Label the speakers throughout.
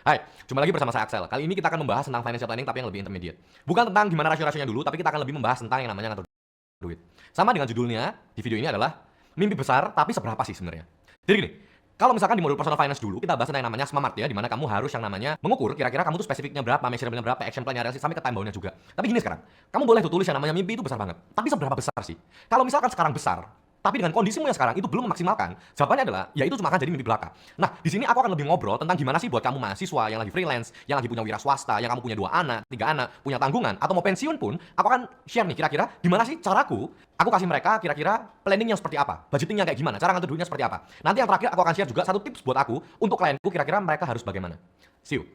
Speaker 1: Hai, jumpa lagi bersama saya Axel. Kali ini kita akan membahas tentang financial planning tapi yang lebih intermediate. Bukan tentang gimana rasio-rasionya dulu, tapi kita akan lebih membahas tentang yang namanya ngatur duit. Sama dengan judulnya di video ini adalah mimpi besar tapi seberapa sih sebenarnya. Jadi gini, kalau misalkan di modul personal finance dulu kita bahas tentang yang namanya SMART ya, di mana kamu harus yang namanya mengukur kira-kira kamu tuh spesifiknya berapa, measurable-nya berapa, action plan-nya realistis sampai ke time bound-nya juga. Tapi gini sekarang, kamu boleh tuh tulis yang namanya mimpi itu besar banget. Tapi seberapa besar sih? Kalau misalkan sekarang besar, tapi dengan kondisimu yang sekarang itu belum memaksimalkan, jawabannya adalah ya itu cuma akan jadi mimpi belaka. Nah, di sini aku akan lebih ngobrol tentang gimana sih buat kamu mahasiswa yang lagi freelance, yang lagi punya wira swasta, yang kamu punya 2 anak, 3 anak, punya tanggungan atau mau pensiun pun, aku akan share nih kira-kira gimana sih caraku, aku kasih mereka kira-kira planningnya seperti apa, budgetingnya kayak gimana, cara ngatur duitnya seperti apa. Nanti yang terakhir aku akan share juga satu tips buat aku untuk klienku kira-kira mereka harus bagaimana. See you.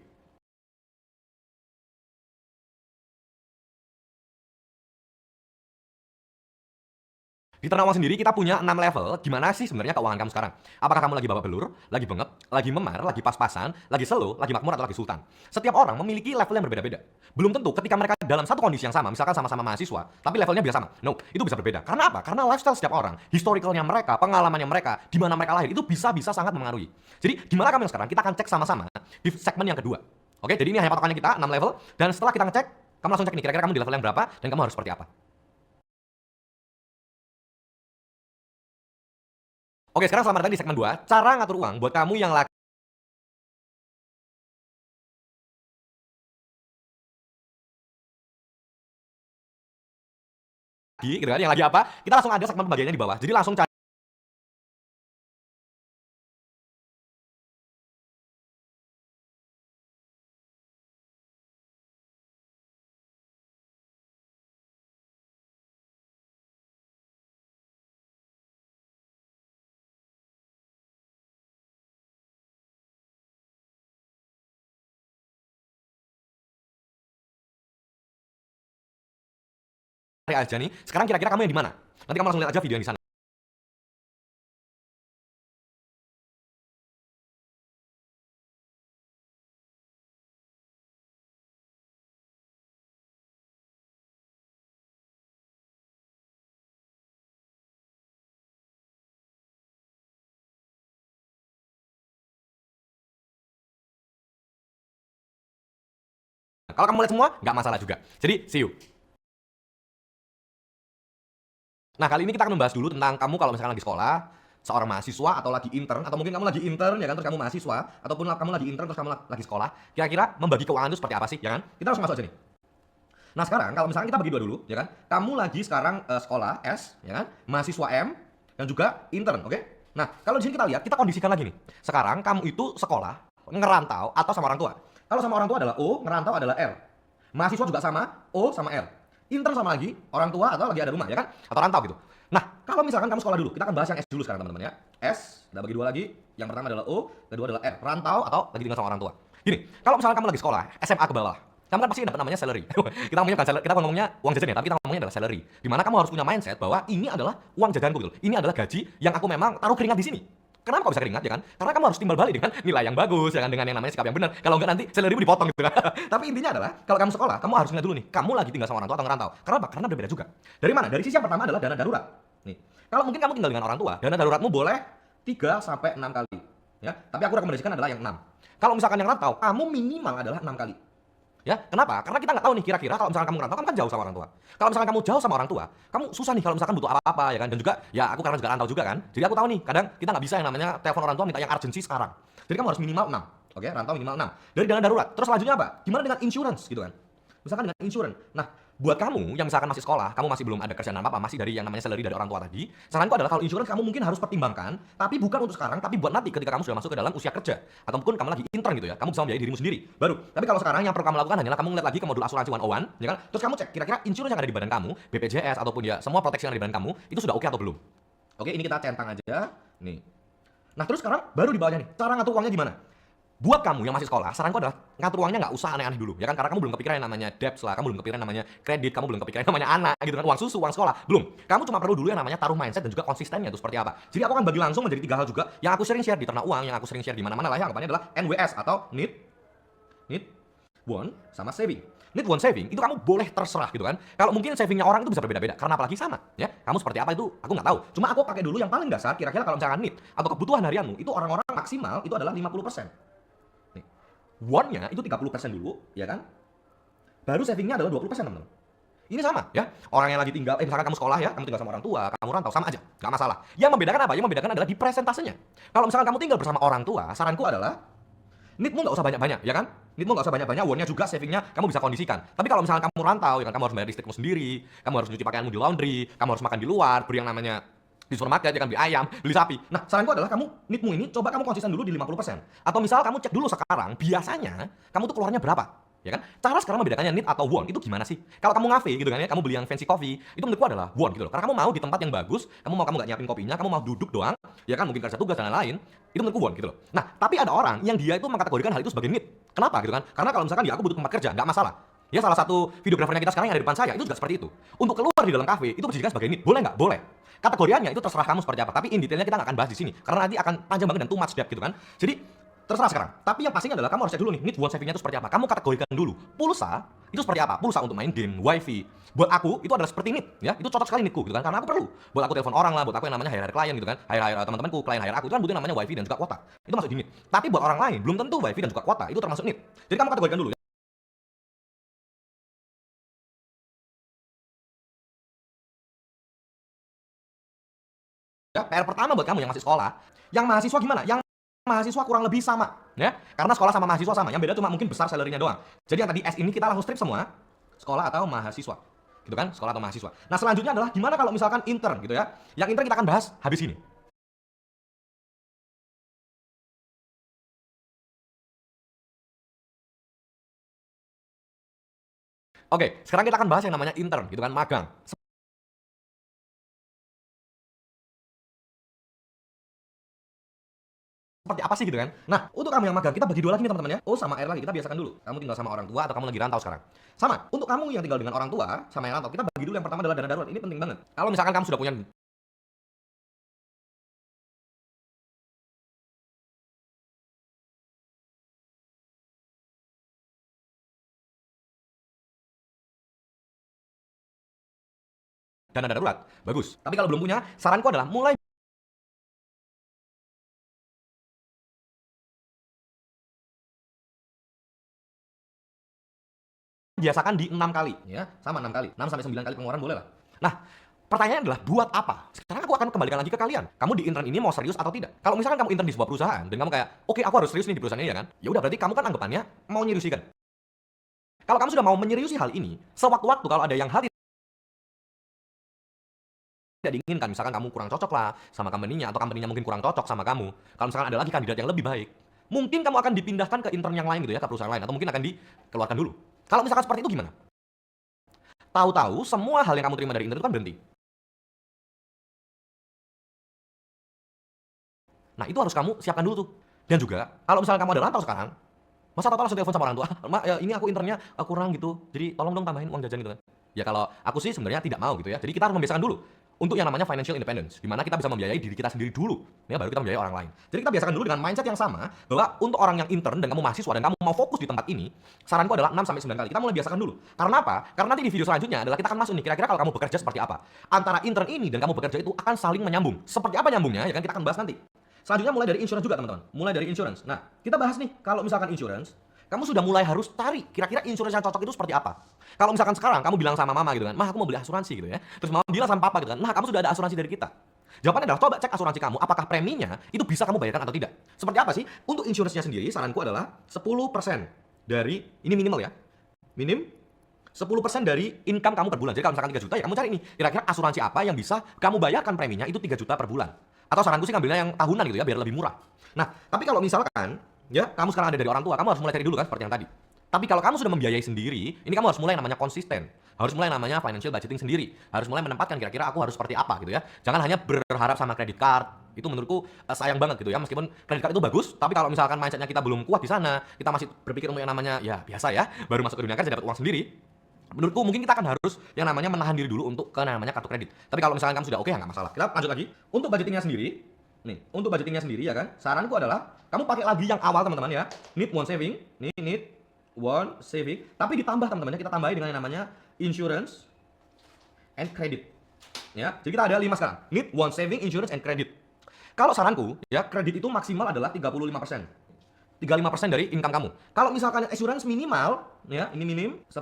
Speaker 1: Di Ternawang sendiri kita punya 6 level. Gimana sih sebenarnya keuangan kamu sekarang? Apakah kamu lagi babak belur, lagi bengep, lagi memar, lagi pas-pasan, lagi slow, lagi makmur atau lagi sultan? Setiap orang memiliki level yang berbeda-beda. Belum tentu ketika mereka dalam satu kondisi yang sama, misalkan sama-sama mahasiswa, tapi levelnya biasa sama. No, itu bisa berbeda. Karena apa? Karena lifestyle setiap orang, historicalnya mereka, pengalamannya mereka, di mana mereka lahir itu bisa sangat mempengaruhi. Jadi gimana kamu yang sekarang? Kita akan cek sama-sama di segmen yang kedua. Oke, jadi ini hanya patokannya kita 6 level dan setelah kita ngecek, kamu langsung cek nih kira-kira kamu di level yang berapa dan kamu harus seperti apa. Oke, sekarang selamat datang di segmen 2, cara ngatur uang buat kamu yang lagi gitu kan, yang lagi apa? Kita langsung ada segmen pembagiannya di bawah. Jadi langsung cari aja nih. Sekarang kira-kira kamu yang di mana? Nanti kamu langsung lihat aja video yang di sana. Kalau kamu lihat semua, nggak masalah juga. Jadi, see you. Nah, kali ini kita akan membahas dulu tentang kamu kalau misalkan lagi sekolah, seorang mahasiswa atau lagi intern atau mungkin kamu lagi intern ya kan terus kamu mahasiswa ataupun kamu lagi intern terus kamu lagi sekolah, kira-kira membagi keuangan itu seperti apa sih, ya kan? Kita langsung masuk aja nih. Nah, sekarang kalau misalkan kita bagi dua dulu, ya kan? Kamu lagi sekarang sekolah S, ya kan? Mahasiswa M dan juga intern, oke? Nah, kalau di sini kita lihat, kita kondisikan lagi nih. Sekarang kamu itu sekolah, ngerantau atau sama orang tua. Kalau sama orang tua adalah O, ngerantau adalah L. Mahasiswa juga sama O sama L. Intern sama lagi orang tua atau lagi ada rumah, ya kan? Atau rantau gitu. Nah, kalau misalkan kamu sekolah dulu, kita akan bahas yang S dulu sekarang teman-teman ya. S, kita bagi dua lagi. Yang pertama adalah O, kedua adalah R. Rantau atau lagi tinggal sama orang tua. Gini, kalau misalkan kamu lagi sekolah, SMA ke bawah, kamu kan pasti dapat namanya salary. Kita ngomongnya bukan salary, kita ngomongnya uang jajan ya, tapi kita ngomongnya adalah salary. Dimana kamu harus punya mindset bahwa ini adalah uang jajanku gitu. Ini adalah gaji yang aku memang taruh keringat di sini. Kenapa kok bisa keringat ya kan? Karena kamu harus timbal balik dengan nilai yang bagus, ya kan? Dengan yang namanya sikap yang benar. Kalau enggak nanti salarymu dipotong gitu kan. Tapi intinya adalah kalau kamu sekolah, kamu harus ingat dulu nih, kamu lagi tinggal sama orang tua atau ngerantau. Karena apa? Karena berbeda juga. Dari mana? Dari sisi yang pertama adalah dana darurat. Nih. Kalau mungkin kamu tinggal dengan orang tua, dana daruratmu boleh 3 sampai 6 kali. Ya, tapi aku rekomendasikan adalah yang 6. Kalau misalkan yang rantau, kamu minimal adalah 6 kali. Ya, kenapa? Karena kita nggak tahu nih kira-kira kalau misalkan kamu ngerantau, kamu kan jauh sama orang tua. Kalau misalkan kamu jauh sama orang tua, kamu susah nih kalau misalkan butuh apa-apa ya kan. Dan juga ya aku karena juga rantau juga kan. Jadi aku tahu nih, kadang kita nggak bisa yang namanya telepon orang tua minta yang urgency sekarang. Jadi kamu harus minimal 6. Oke, rantau minimal 6. Dari dana darurat. Terus selanjutnya apa? Gimana dengan insurance gitu kan? Misalkan dengan insurance. Nah, buat kamu yang misalkan masih sekolah, kamu masih belum ada kerjaan apa-apa, masih dari yang namanya salary dari orang tua tadi, saranku adalah kalau insurance kamu mungkin harus pertimbangkan, tapi bukan untuk sekarang, tapi buat nanti ketika kamu sudah masuk ke dalam usia kerja, ataupun kamu lagi intern gitu ya, kamu bisa membiayai dirimu sendiri, baru. Tapi kalau sekarang yang perlu kamu lakukan hanyalah kamu ngeliat lagi ke modul asuransi 101, ya kan? Terus kamu cek kira-kira insurance yang ada di badan kamu, BPJS ataupun ya semua proteksi yang ada di badan kamu, itu sudah oke atau belum? Oke, ini kita centang aja, nih. Nah terus sekarang baru di bawahnya nih, cara ngatur uangnya gimana? Buat kamu yang masih sekolah, saranku adalah ngatur uangnya nggak usah aneh-aneh dulu, ya kan? Karena kamu belum kepikiran yang namanya debt lah, kamu belum kepikiran yang namanya kredit, kamu belum kepikiran yang namanya anak, gitu kan? Uang susu, uang sekolah, belum. Kamu cuma perlu dulu yang namanya taruh mindset dan juga konsistennya itu seperti apa. Jadi aku akan bagi langsung menjadi 3 hal juga yang aku sering share di Ternak Uang, yang aku sering share di mana-mana lah ya, anggapannya adalah NWS atau need, want, sama saving. Need want saving itu kamu boleh terserah gitu kan. Kalau mungkin savingnya orang itu bisa berbeda-beda karena apalagi sama ya. Kamu seperti apa itu aku nggak tahu. Cuma aku pakai dulu yang paling dasar. Kira-kira kalau misalkan need atau kebutuhan harianmu itu orang-orang maksimal itu adalah 50%. want-nya itu 30% dulu, ya kan? Baru savingnya adalah 20%, teman-teman. Ini sama ya. Orang yang lagi tinggal, misalkan kamu sekolah ya, kamu tinggal sama orang tua, kamu rantau, sama aja, nggak masalah. Yang membedakan apa? Yang membedakan adalah di presentasenya. Kalau misalkan kamu tinggal bersama orang tua, saranku adalah need-mu nggak usah banyak-banyak, ya kan? Need-mu nggak usah banyak-banyak, want-nya juga, savingnya kamu bisa kondisikan. Tapi kalau misalkan kamu rantau, ya kan, kamu harus bayar listrikmu sendiri, kamu harus nyuci pakaianmu di laundry, kamu harus makan di luar, beli yang namanya di supermarket, ya kan, beli ayam, beli sapi. Nah, saranku adalah kamu need-mu ini coba kamu konsisten dulu di 50%. Atau misal kamu cek dulu sekarang, biasanya kamu tuh keluarnya berapa? Ya kan? Cara sekarang membedakannya need atau want itu gimana sih? Kalau kamu ngafe gitu kan ya, kamu beli yang fancy coffee, itu menurutku adalah want gitu loh. Karena kamu mau di tempat yang bagus, kamu nggak nyiapin kopinya, kamu mau duduk doang, ya kan, mungkin kerja tugas dan lain-lain, itu menurutku want gitu loh. Nah, tapi ada orang yang dia itu mengkategorikan hal itu sebagai need. Kenapa gitu kan? Karena kalau misalkan dia aku butuh tempat kerja, nggak masalah. Ya salah satu videografernya kita sekarang yang ada di depan saya itu juga seperti itu. Untuk keluar di dalam kafe itu dijadikan sebagai need. Boleh nggak? Boleh. Kategoriannya itu terserah kamu seperti apa. Tapi in detailnya kita nggak akan bahas di sini karena nanti akan panjang banget dan too much depth gitu kan. Jadi terserah sekarang. Tapi yang pastinya adalah kamu harus cek dulu nih, need want savingnya itu seperti apa. Kamu kategorikan dulu. Pulsa itu seperti apa? Pulsa untuk main game, wifi. Buat aku itu adalah seperti need, ya. Itu cocok sekali needku gitu kan. Karena aku perlu. Buat aku telepon orang lah, buat aku yang namanya hire klien gitu kan. Hire teman-temanku, klien hire aku itu kan butuh namanya wifi dan juga kuota. Itu masuk di need. Tapi buat orang lain belum tentu wifi dan juga kuota itu termasuk need. Jadi kamu kategorikan dulu ya. Ya, PR pertama buat kamu yang masih sekolah. Yang mahasiswa gimana? Yang mahasiswa kurang lebih sama, ya. Karena sekolah sama mahasiswa sama, yang beda cuma mungkin besar salary-nya doang. Jadi yang tadi S ini kita langsung strip semua, sekolah atau mahasiswa. Gitu kan? Sekolah atau mahasiswa. Nah, selanjutnya adalah gimana kalau misalkan intern gitu ya. Yang intern kita akan bahas habis ini. Oke, sekarang kita akan bahas yang namanya intern gitu kan, magang. Seperti apa sih gitu kan? Nah, untuk kamu yang magang, kita bagi dua lagi nih teman-teman ya. Oh, sama air lagi, kita biasakan dulu. Kamu tinggal sama orang tua atau kamu lagi rantau sekarang. Sama, untuk kamu yang tinggal dengan orang tua sama yang rantau, kita bagi dulu yang pertama adalah dana darurat. Ini penting banget. Kalau misalkan kamu sudah punya dana darurat, bagus. Tapi kalau belum punya, saranku adalah mulai biasakan di 6 kali ya, sama 6 kali, 6 sampai 9 kali pengeluaran boleh lah. Nah, pertanyaannya adalah buat apa? Sekarang aku akan kembalikan lagi ke kalian. Kamu di intern ini mau serius atau tidak? Kalau misalkan kamu intern di sebuah perusahaan dan kamu kayak, "Oke, aku harus serius nih di perusahaan ini," ya kan? Ya udah berarti kamu kan anggapannya mau menyeriusikan. Kalau kamu sudah mau menyeriusi hal ini, sewaktu-waktu kalau ada yang hal tidak diinginkan, misalkan kamu kurang cocok lah sama company-nya atau company-nya mungkin kurang cocok sama kamu. Kalau misalkan ada lagi kandidat yang lebih baik, mungkin kamu akan dipindahkan ke intern yang lain gitu ya, ke perusahaan lain atau mungkin akan dikeluarkan dulu. Kalau misalkan seperti itu gimana? Tahu-tahu semua hal yang kamu terima dari intern itu kan berhenti. Nah, itu harus kamu siapkan dulu tuh. Dan juga, kalau misalnya kamu ada rantau sekarang, masa tau langsung telepon sama orang tua, "Ah, Mak, ya ini aku internnya kurang gitu, jadi tolong dong tambahin uang jajan," gitu kan. Ya kalau aku sih sebenarnya tidak mau gitu ya. Jadi kita harus membiasakan dulu untuk yang namanya financial independence, di mana kita bisa membiayai diri kita sendiri dulu, ya baru kita membiayai orang lain. Jadi kita biasakan dulu dengan mindset yang sama bahwa untuk orang yang intern dan kamu mahasiswa dan kamu mau fokus di tempat ini, saranku adalah 6 sampai 9 kali. Kita mulai biasakan dulu. Karena apa? Karena nanti di video selanjutnya adalah kita akan masuk nih, kira-kira kalau kamu bekerja seperti apa. Antara intern ini dan kamu bekerja itu akan saling menyambung. Seperti apa nyambungnya? Ya kan kita akan bahas nanti. Selanjutnya mulai dari insurance juga teman-teman. Mulai dari insurance. Nah, kita bahas nih kalau misalkan insurance, kamu sudah mulai harus cari kira-kira insurance yang cocok itu seperti apa. Kalau misalkan sekarang kamu bilang sama mama gitu kan, "Mah, aku mau beli asuransi," gitu ya. Terus mama bilang sama papa gitu kan, "Nah, kamu sudah ada asuransi dari kita." Jawabannya adalah coba cek asuransi kamu, apakah preminya itu bisa kamu bayarkan atau tidak. Seperti apa sih? Untuk insurance-nya sendiri, saranku adalah 10% dari, ini minimal ya, minim 10% dari income kamu per bulan. Jadi kalau misalkan 3 juta ya kamu cari nih, kira-kira asuransi apa yang bisa kamu bayarkan preminya itu 3 juta per bulan. Atau saranku sih ngambilnya yang tahunan gitu ya, biar lebih murah. Nah, tapi kalau misalkan ya kamu sekarang ada dari orang tua, kamu harus mulai cari dulu kan seperti yang tadi. Tapi kalau kamu sudah membiayai sendiri, ini kamu harus mulai yang namanya konsisten. Harus mulai yang namanya financial budgeting sendiri. Harus mulai menempatkan kira-kira aku harus seperti apa gitu ya. Jangan hanya berharap sama kredit card. Itu menurutku sayang banget gitu ya. Meskipun kredit card itu bagus, tapi kalau misalkan mindsetnya kita belum kuat di sana, kita masih berpikir untuk yang namanya ya biasa ya, baru masuk ke dunia kerja dapat uang sendiri. Menurutku mungkin kita akan harus yang namanya menahan diri dulu untuk ke namanya kartu kredit. Tapi kalau misalkan kamu sudah oke, ya nggak masalah. Kita lanjut lagi. Untuk budgetingnya sendiri, nih, untuk budgetingnya sendiri ya kan, saranku adalah kamu pakai lagi yang awal teman-teman ya. Need one saving, nih need one saving. Tapi ditambah teman-teman ya, kita tambahin dengan yang namanya insurance and credit. Ya, jadi kita ada 5 sekarang. Need one saving, insurance and credit. Kalau saranku ya, kredit itu maksimal adalah 35%. 35% dari income kamu. Kalau misalkan assurance minimal, ya ini minim 10%.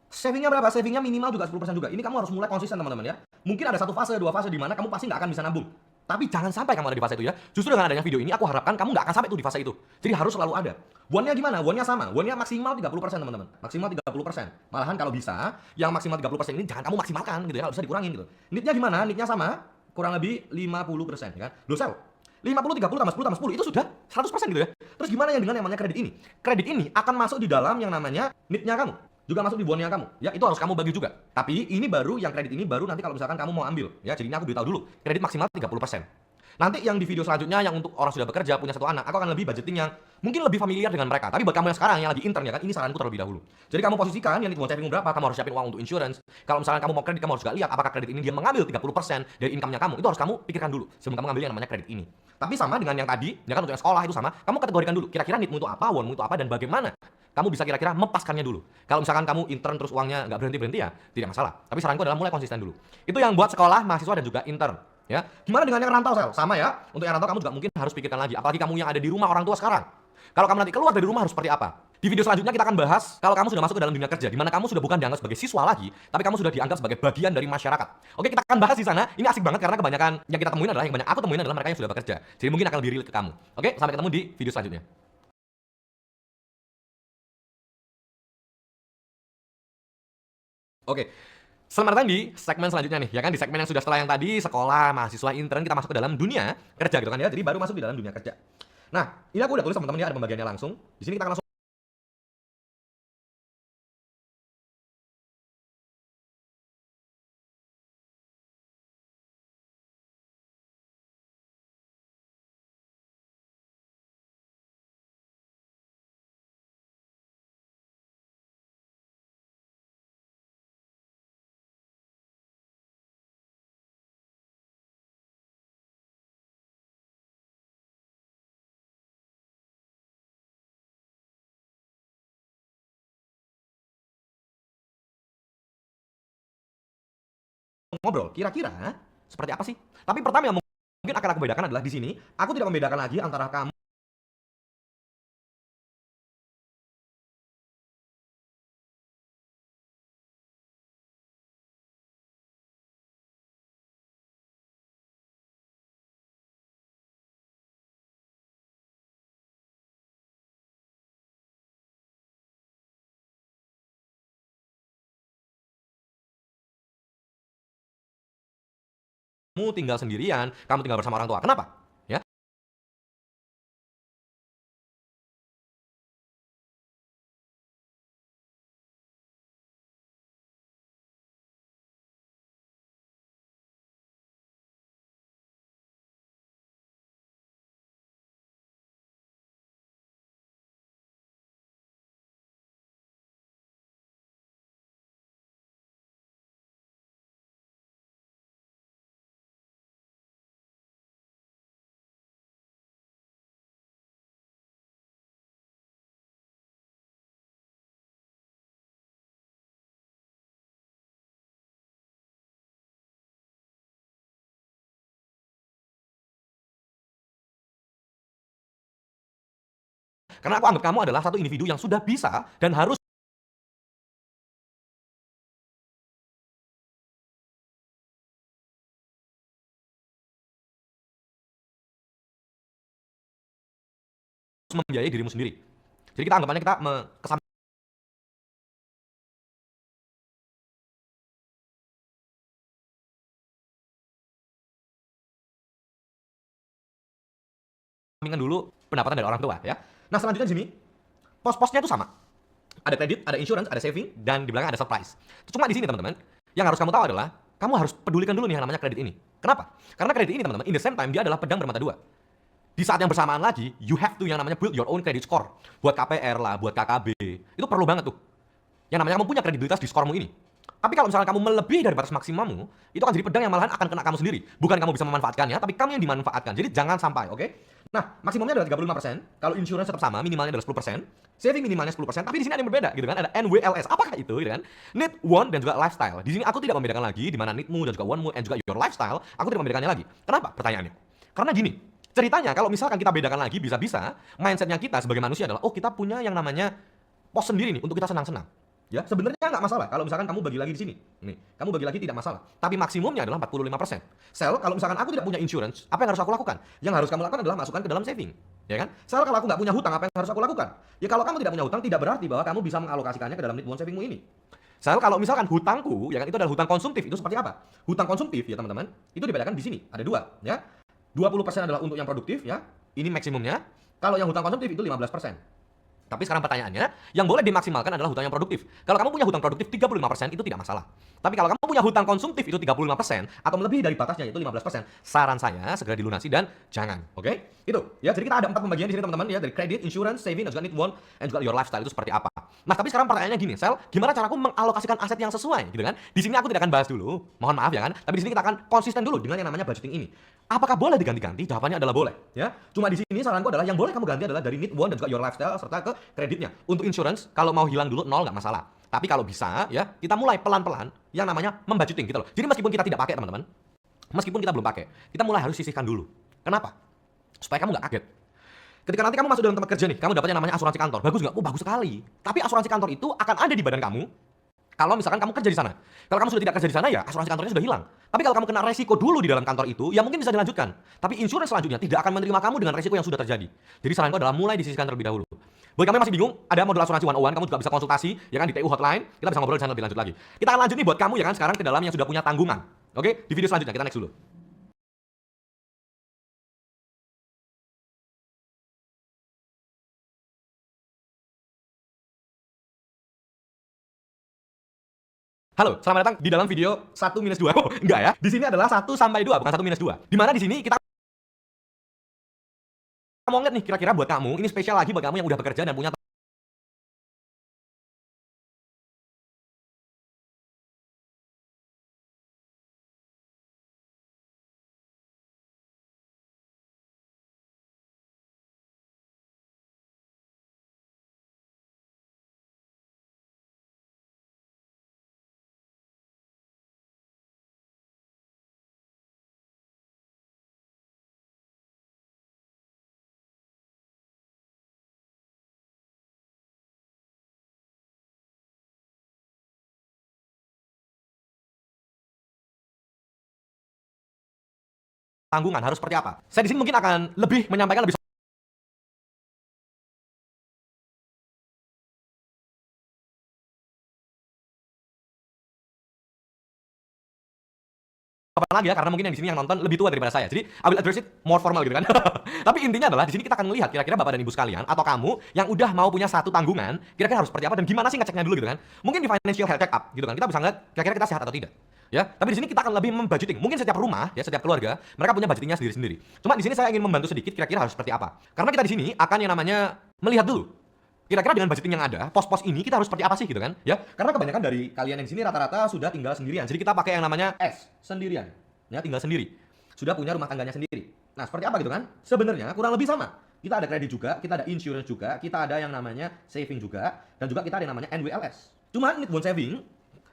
Speaker 1: Savingnya berapa? Savingnya minimal juga 10% juga. Ini kamu harus mulai konsisten teman-teman ya. Mungkin ada satu fase, dua fase di mana kamu pasti nggak akan bisa nabung. Tapi jangan sampai kamu ada di fase itu ya. Justru dengan adanya video ini aku harapkan kamu nggak akan sampai tuh di fase itu. Jadi harus selalu ada. Won-nya gimana? Won-nya sama. Won-nya maksimal 30% teman-teman. Maksimal 30%. Malahan kalau bisa, yang maksimal 30% ini jangan kamu maksimalkan gitu ya. Kalau bisa dikurangin gitu. Need-nya gimana? Need-nya sama. Kurang lebih 50% ya kan. Loh sel. 50, 30 tambah 10 tambah 10 itu sudah 100% gitu ya. Terus gimana yang dengan yang namanya kredit ini? Kredit ini akan masuk di dalam yang namanya need-nya kamu. Juga masuk di bonnya kamu. Ya, itu harus kamu bagi juga. Tapi ini baru yang kredit ini baru nanti kalau misalkan kamu mau ambil. Ya, jadi ini aku beritahu dulu. Kredit maksimal 30%. Nanti yang di video selanjutnya yang untuk orang sudah bekerja punya satu anak, aku akan lebih budgeting yang mungkin lebih familiar dengan mereka. Tapi buat kamu yang sekarang yang lagi intern ya kan, ini saranku terlebih dahulu. Jadi kamu posisikan yang dibuat saving berapa, kamu harus siapin uang untuk insurance. Kalau misalnya kamu mau kredit, kamu harus juga lihat apakah kredit ini dia mengambil 30% dari income-nya kamu. Itu harus kamu pikirkan dulu sebelum kamu ngambil yang namanya kredit ini. Tapi sama dengan yang tadi, ya kan untuk yang sekolah itu sama, kamu kategorikan dulu. Kira-kira need-mu itu apa, want-mu itu apa, dan bagaimana kamu bisa kira-kira mempaskannya dulu. Kalau misalkan kamu intern terus uangnya nggak berhenti-berhenti ya tidak masalah. Tapi saranku adalah mulai konsisten dulu. Itu yang buat sekolah, mahasiswa dan juga intern. Ya, gimana dengan yang rantau sel? Sama ya. Untuk yang rantau kamu juga mungkin harus pikirkan lagi. Apalagi kamu yang ada di rumah orang tua sekarang. Kalau kamu nanti keluar dari rumah harus seperti apa? Di video selanjutnya kita akan bahas kalau kamu sudah masuk ke dalam dunia kerja, di mana kamu sudah bukan dianggap sebagai siswa lagi, tapi kamu sudah dianggap sebagai bagian dari masyarakat. Oke, kita akan bahas di sana. Ini asik banget karena kebanyakan yang kita temuin adalah yang banyak aku temuin adalah mereka yang sudah bekerja. Jadi mungkin akan lebih relate ke kamu. Oke, sampai ketemu di video selanjutnya. Oke, selamat datang di segmen selanjutnya nih, ya kan? Di segmen yang sudah setelah yang tadi, sekolah, mahasiswa, intern, kita masuk ke dalam dunia kerja gitu kan ya. Jadi baru masuk di dalam dunia kerja. Nah, ini aku udah tulis teman-teman ya, ada pembagiannya langsung. Di sini kita akan langsung ngobrol. Kira-kira seperti apa sih? Tapi pertama yang mungkin akan aku bedakan adalah di sini, aku tidak membedakan lagi antara kamu tinggal sendirian, kamu tinggal bersama orang tua. Kenapa? Ya, karena aku anggap kamu adalah satu individu yang sudah bisa dan harus membiayai dirimu sendiri. Jadi kita anggapannya kita kesampingan dulu pendapatan dari orang tua ya. Nah, selanjutnya di sini pos-posnya itu sama. Ada kredit, ada insurance, ada saving, dan di belakang ada surprise. Cuma di sini teman-teman, yang harus kamu tahu adalah kamu harus pedulikan dulu nih yang namanya kredit ini. Kenapa? Karena kredit ini teman-teman, in the same time dia adalah pedang bermata dua. Di saat yang bersamaan lagi, you have to yang namanya build your own credit score. Buat KPR lah, buat KKB. Itu perlu banget tuh. Yang namanya kamu punya kredibilitas di skormu ini. Tapi kalau misalnya kamu melebihi dari batas maksimummu, itu akan jadi pedang yang malahan akan kena kamu sendiri. Bukan kamu bisa memanfaatkannya, tapi kamu yang dimanfaatkan. Jadi jangan sampai, oke? Nah, maksimumnya adalah 35%. Kalau insurance tetap sama, minimalnya adalah 10%. Saving minimalnya 10%, tapi di sini ada yang berbeda gitu kan. Ada NWLS. Apakah itu gitu kan? Need, want, dan juga lifestyle. Di sini aku tidak membedakan lagi di mana need-mu dan juga want-mu dan juga your lifestyle. Aku tidak membedakannya lagi. Kenapa? Pertanyaannya. Karena gini, Ceritanya kalau misalkan kita bedakan lagi, bisa-bisa mindsetnya kita sebagai manusia adalah, oh kita punya yang namanya pos sendiri nih untuk kita senang-senang. Ya, sebenarnya nggak masalah kalau misalkan kamu bagi lagi di sini. Nih, kamu bagi lagi tidak masalah. Tapi maksimumnya adalah 45%. Sel, kalau misalkan aku tidak punya insurance, apa yang harus aku lakukan? Yang harus kamu lakukan adalah masukkan ke dalam saving. Ya kan? Sel, kalau aku nggak punya hutang, apa yang harus aku lakukan? Ya kalau kamu tidak punya hutang, tidak berarti bahwa kamu bisa mengalokasikannya ke dalam Knit One savingmu ini. Sel, kalau misalkan hutangku, ya kan, itu adalah hutang konsumtif, itu seperti apa? Hutang konsumtif, ya teman-teman, itu dibedakan di sini. Ada dua, ya. 20% adalah untuk yang produktif, ya. Ini maksimumnya. Kalau yang hutang konsumtif itu 15%. Tapi sekarang pertanyaannya, yang boleh dimaksimalkan adalah hutang yang produktif. Kalau kamu punya hutang produktif 35% itu tidak masalah. Tapi kalau kamu punya hutang konsumtif itu 35% atau melebihi dari batasnya itu 15%, saran saya segera dilunasi dan jangan. Oke? Itu. Ya, jadi kita ada 4 pembagian di sini teman-teman ya, dari kredit, insurance, saving dan juga Knit One and juga your lifestyle itu seperti apa. Nah, tapi sekarang pertanyaannya gini, Sel, gimana caraku mengalokasikan aset yang sesuai gitu kan? Di sini aku tidak akan bahas dulu. Mohon maaf ya kan, tapi di sini kita akan konsisten dulu dengan yang namanya budgeting ini. Apakah boleh diganti-ganti? Jawabannya adalah boleh, ya. Cuma di sini saranku adalah yang boleh kamu ganti adalah dari Knit One dan juga your lifestyle serta ke kreditnya. Untuk insurance, kalau mau hilang dulu nol nggak masalah. Tapi kalau bisa, ya kita mulai pelan-pelan yang namanya membudgeting gitu loh. Jadi meskipun kita tidak pakai teman-teman, meskipun kita belum pakai, kita mulai harus sisihkan dulu. Kenapa? Supaya kamu nggak kaget. Ketika nanti kamu masuk dalam tempat kerja nih, kamu dapat yang namanya asuransi kantor. Bagus nggak? Oh bagus sekali. Tapi asuransi kantor itu akan ada di badan kamu kalau misalkan kamu kerja di sana. Kalau kamu sudah tidak kerja di sana ya asuransi kantornya sudah hilang. Tapi kalau kamu kena resiko dulu di dalam kantor itu, ya mungkin bisa dilanjutkan. Tapi insurance selanjutnya tidak akan menerima kamu dengan resiko yang sudah terjadi. Jadi saranku adalah mulai disisihkan terlebih dahulu. Buat kamu yang masih bingung, ada modul asuransi 101, kamu juga bisa konsultasi ya kan di TU Hotline, kita bisa ngobrol di sana lebih lanjut lagi. Kita akan lanjut nih buat kamu ya kan sekarang ke dalam yang sudah punya tanggungan. Oke, di video selanjutnya kita next dulu. Halo, selamat datang di dalam video 1 minus 2. Oh, enggak ya. Di sini adalah 1 sampai 2, bukan 1 minus 2. Dimana di sini kita mau ngeliat nih kira-kira buat kamu, ini spesial lagi buat kamu yang udah bekerja dan punya tanggungan harus seperti apa. Saya di sini mungkin akan lebih menyampaikan lebih apa lagi ya, karena mungkin yang di sini yang nonton lebih tua daripada saya. Jadi I will address it more formal gitu kan. Tapi intinya adalah di sini kita akan melihat kira-kira Bapak dan Ibu sekalian atau kamu yang udah mau punya satu tanggungan, kira-kira harus seperti apa dan gimana sih ngeceknya dulu gitu kan. Mungkin di financial health check up gitu kan. Kita bisa ngeliat kira-kira kita sehat atau tidak. Ya, tapi di sini kita akan lebih membudgeting. Mungkin setiap rumah, ya setiap keluarga, mereka punya budgetingnya sendiri-sendiri. Cuma di sini saya ingin membantu sedikit kira-kira harus seperti apa. Karena kita di sini akan yang namanya melihat dulu kira-kira dengan budgeting yang ada, pos-pos ini kita harus seperti apa sih gitu kan? Ya, karena kebanyakan dari kalian yang di sini rata-rata sudah tinggal sendirian. Jadi kita pakai yang namanya S, sendirian. Ya, tinggal sendiri. Sudah punya rumah tangganya sendiri. Nah, seperti apa gitu kan? Sebenarnya kurang lebih sama. Kita ada kredit juga, kita ada insurance juga, kita ada yang namanya saving juga, dan juga kita ada yang namanya NWLS. Cuman Knit One Saving,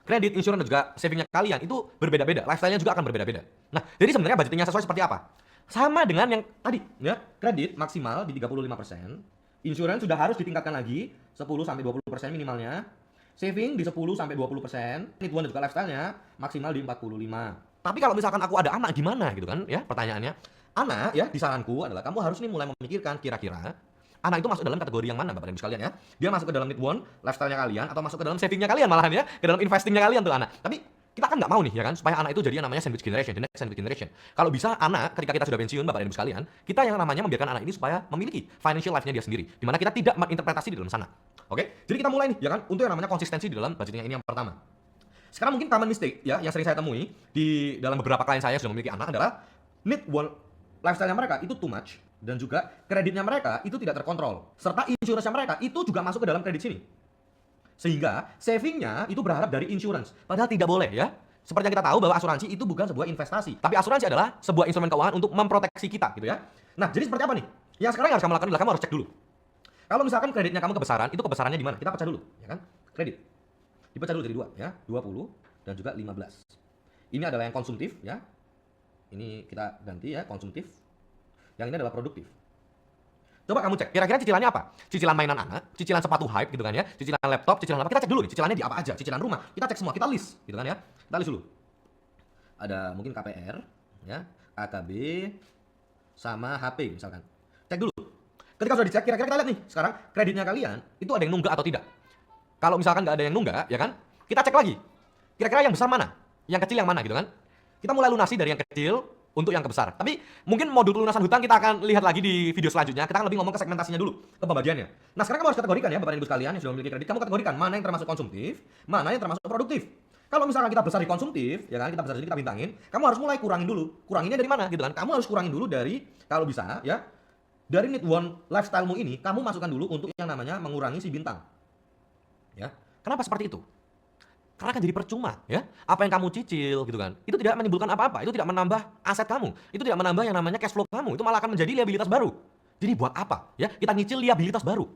Speaker 1: kredit, insurance dan juga savingnya kalian itu berbeda-beda. Lifestyle-nya juga akan berbeda-beda. Nah, jadi sebenarnya budgetingnya sesuai seperti apa? Sama dengan yang tadi, ya. Kredit maksimal di 35%, insurance sudah harus ditingkatkan lagi 10-20% minimalnya. Saving di 10-20%, Knit One dan juga lifestyle-nya maksimal di 45. Tapi kalau misalkan aku ada anak gimana gitu kan ya pertanyaannya. Anak ya di saranku adalah kamu harus nih mulai memikirkan kira-kira anak itu masuk dalam kategori yang mana Bapak dan Ibu sekalian ya. Dia masuk ke dalam Knit One, lifestyle-nya kalian atau masuk ke dalam savingnya kalian malahan ya, ke dalam investingnya kalian tuh anak. Tapi kita kan nggak mau nih ya kan supaya anak itu jadi yang namanya sandwich generation, the next sandwich generation. Kalau bisa anak ketika kita sudah pensiun Bapak dan Ibu sekalian, kita yang namanya membiarkan anak ini supaya memiliki financial life-nya dia sendiri, di mana kita tidak menginterpretasi di dalam sana. Oke? Jadi kita mulai nih ya kan untuk yang namanya konsistensi di dalam budgeting ini yang pertama. Sekarang mungkin common mistake ya yang sering saya temui di dalam beberapa klien saya yang sudah memiliki anak adalah Knit One lifestyle-nya mereka itu too much dan juga kreditnya mereka itu tidak terkontrol serta insurance-nya mereka itu juga masuk ke dalam kredit sini. Sehingga savingnya itu berharap dari insurance. Padahal tidak boleh ya. Seperti yang kita tahu bahwa asuransi itu bukan sebuah investasi. Tapi asuransi adalah sebuah instrumen keuangan untuk memproteksi kita gitu ya. Nah jadi seperti apa nih? Yang sekarang yang harus kamu lakukan adalah kamu harus cek dulu. Kalau misalkan kreditnya kamu kebesaran, itu kebesarannya di mana? Kita pecah dulu, ya kan? Kredit. Dipecah dulu jadi dua, ya. 20 dan juga 15. Ini adalah yang konsumtif, ya. Ini kita ganti ya, konsumtif. Yang ini adalah produktif. Coba kamu cek, kira-kira cicilannya apa? Cicilan mainan anak, cicilan sepatu hype gitu kan ya, cicilan laptop, cicilan apa? Kita cek dulu nih, cicilannya di apa aja, cicilan rumah. Kita cek semua, kita list gitu kan ya. Kita list dulu. Ada mungkin KPR, ya, AKB, sama HP misalkan. Cek dulu. Ketika sudah dicek, kira-kira kita lihat nih, sekarang kreditnya kalian itu ada yang nunggak atau tidak. Kalau misalkan nggak ada yang nunggak, ya kan? Kita cek lagi. Kira-kira yang besar mana? Yang kecil yang mana gitu kan? Kita mulai lunasi dari yang kecil untuk yang kebesar. Tapi mungkin modul pelunasan hutang kita akan lihat lagi di video selanjutnya. Kita akan lebih ngomong ke segmentasinya dulu, ke pembagiannya. Nah, sekarang kamu harus kategorikan ya, Bapak dan Ibu sekalian yang sudah memiliki kredit, kamu kategorikan mana yang termasuk konsumtif, mana yang termasuk produktif. Kalau misalkan kita besar di konsumtif, ya kan, kita besar di sini kita bintangin, kamu harus mulai kurangin dulu. Kuranginnya dari mana gitu kan? Kamu harus kurangin dulu dari, kalau bisa ya, dari need one lifestyle-mu ini, kamu masukkan dulu untuk yang namanya mengurangi si bintang. Ya. Kenapa seperti itu? Karena kan jadi percuma, ya. Apa yang kamu cicil gitu kan, itu tidak menimbulkan apa-apa, itu tidak menambah aset kamu, itu tidak menambah yang namanya cash flow kamu, itu malah akan menjadi liabilitas baru. Jadi buat apa? Ya, kita nyicil liabilitas baru.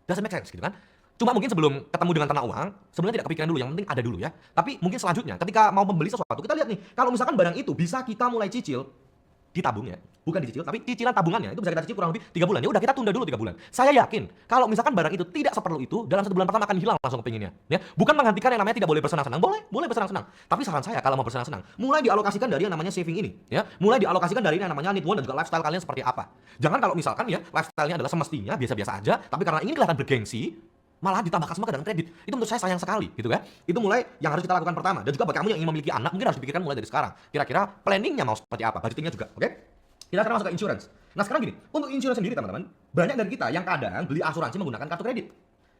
Speaker 1: Doesn't make sense gitu kan? Cuma mungkin sebelum ketemu dengan tanah uang, sebenarnya tidak kepikiran dulu, yang penting ada dulu ya. Tapi mungkin selanjutnya, ketika mau membeli sesuatu, kita lihat nih, kalau misalkan barang itu bisa kita mulai cicil, ditabung ya, bukan dicicil, tapi cicilan tabungannya itu bisa kita cicil kurang lebih 3 bulan. Ya udah kita tunda dulu 3 bulan. Saya yakin kalau misalkan barang itu tidak seperlu itu, dalam 1 bulan pertama akan hilang langsung kepinginnya. Ya, bukan menggantikan yang namanya tidak boleh bersenang-senang. Boleh bersenang-senang. Tapi saran saya kalau mau bersenang-senang, mulai dialokasikan dari yang namanya saving ini, ya. Mulai dialokasikan dari yang namanya need one dan juga lifestyle kalian seperti apa. Jangan kalau misalkan ya lifestyle-nya adalah semestinya biasa-biasa aja, tapi karena ingin kelihatan bergengsi, malah ditambahkan semua ke dalam kredit. Itu menurut saya sayang sekali gitu ya. Itu mulai yang harus kita lakukan pertama. Dan juga bagi kamu yang ingin memiliki anak, mungkin harus dipikirkan mulai dari sekarang. Kira-kira planningnya mau seperti apa, budgetingnya juga, oke? Kita sekarang masuk ke insurance. Nah sekarang gini, untuk insurance sendiri teman-teman, banyak dari kita yang kadang beli asuransi menggunakan kartu kredit.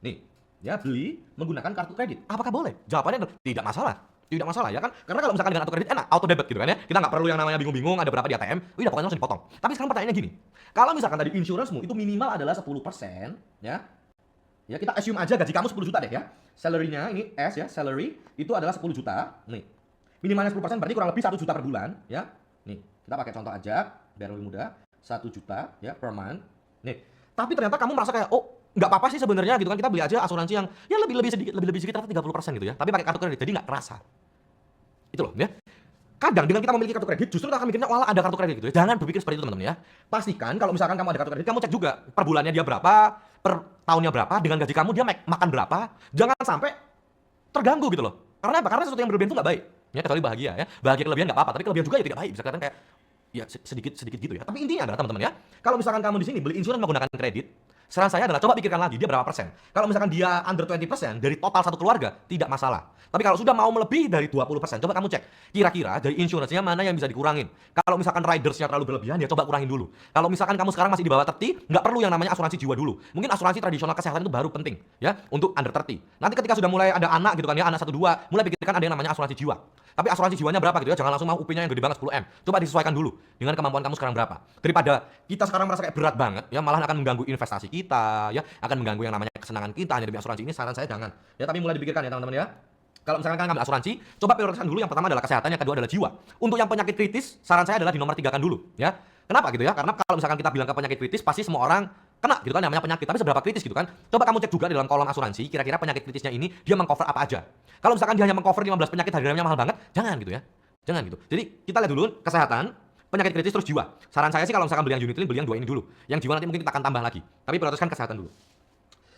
Speaker 1: Nih, ya beli menggunakan kartu kredit. Apakah boleh? Jawabannya adalah tidak masalah. Tidak masalah ya kan? Karena kalau misalkan dengan kartu kredit enak, auto debit gitu kan ya. Kita nggak perlu yang namanya bingung-bingung ada berapa di ATM, udah pokoknya langsung dipotong. Tapi sekarang pertanyaannya gini, kalau misalkan tadi insurance-mu itu minimal adalah 10%, ya. Ya kita assume aja gaji kamu 10 juta deh ya. Salary-nya ini S ya, salary itu adalah 10 juta. Nih. Minimalnya 10% berarti kurang lebih 1 juta per bulan ya. Nih, kita pakai contoh aja biar lebih mudah. 1 juta ya per month. Nih. Tapi ternyata kamu merasa kayak nggak apa-apa sih sebenarnya gitu kan, kita beli aja asuransi yang ya lebih sedikit 30% gitu ya. Tapi pakai kartu kredit jadi nggak kerasa. Itu loh ya. Kadang dengan kita memiliki kartu kredit justru kita akan mikirnya wala ada kartu kredit gitu ya. Jangan berpikir seperti itu teman-teman ya. Pastikan kalau misalkan kamu ada kartu kredit, kamu cek juga per bulannya dia berapa, per tahunnya berapa, dengan gaji kamu dia makan berapa. Jangan sampai terganggu gitu loh. Karena apa? Karena sesuatu yang berlebihan itu nggak baik. Ya kecuali bahagia ya. Bahagia kelebihan nggak apa-apa, tapi kelebihan juga ya tidak baik. Bisa kelihatan kayak ya sedikit gitu ya. Tapi intinya adalah teman-teman ya, kalau misalkan kamu di sini beli insurans menggunakan kredit, saran saya adalah coba pikirkan lagi dia berapa persen. Kalau misalkan dia under 20% dari total satu keluarga, tidak masalah. Tapi kalau sudah mau melebihi dari 20%, coba kamu cek kira-kira dari insurance-nya mana yang bisa dikurangin. Kalau misalkan riders-nya terlalu berlebihan, ya coba kurangin dulu. Kalau misalkan kamu sekarang masih di bawah 30, nggak perlu yang namanya asuransi jiwa dulu. Mungkin asuransi tradisional kesehatan itu baru penting ya untuk under 30. Nanti ketika sudah mulai ada anak gitu kan ya, anak 1 2, mulai pikirkan ada yang namanya asuransi jiwa. Tapi asuransi jiwanya berapa gitu ya, jangan langsung mau UP-nya yang gede banget 10M. Coba disesuaikan dulu dengan kemampuan kamu sekarang berapa. Daripada kita sekarang merasa kayak berat banget ya, malah akan mengganggu investasi kita ya, akan mengganggu yang namanya kesenangan kita hanya demi asuransi ini, saran saya jangan. Ya tapi mulai dipikirkan ya teman-teman ya. Kalau misalkan kalian ngambil asuransi, coba prioritaskan dulu. Yang pertama adalah kesehatan, yang kedua adalah jiwa. Untuk yang penyakit kritis, saran saya adalah di nomor 3-kan dulu ya. Kenapa gitu ya? Karena kalau misalkan kita bilang ke penyakit kritis, pasti semua orang kena gitu kan, namanya penyakit. Tapi seberapa kritis gitu kan? Coba kamu cek juga di dalam kolom asuransi, kira-kira penyakit kritisnya ini dia mengcover apa aja. Kalau misalkan dia hanya mengcover 15 penyakit harganya mahal banget, jangan gitu ya. Jangan gitu. Jadi kita lihat dulu kesehatan, penyakit kritis terus jiwa. Saran saya sih kalau misalkan beli yang unit link, beli yang 2 ini dulu. Yang jiwa nanti mungkin kita akan tambah lagi. Tapi prioritaskan kesehatan dulu.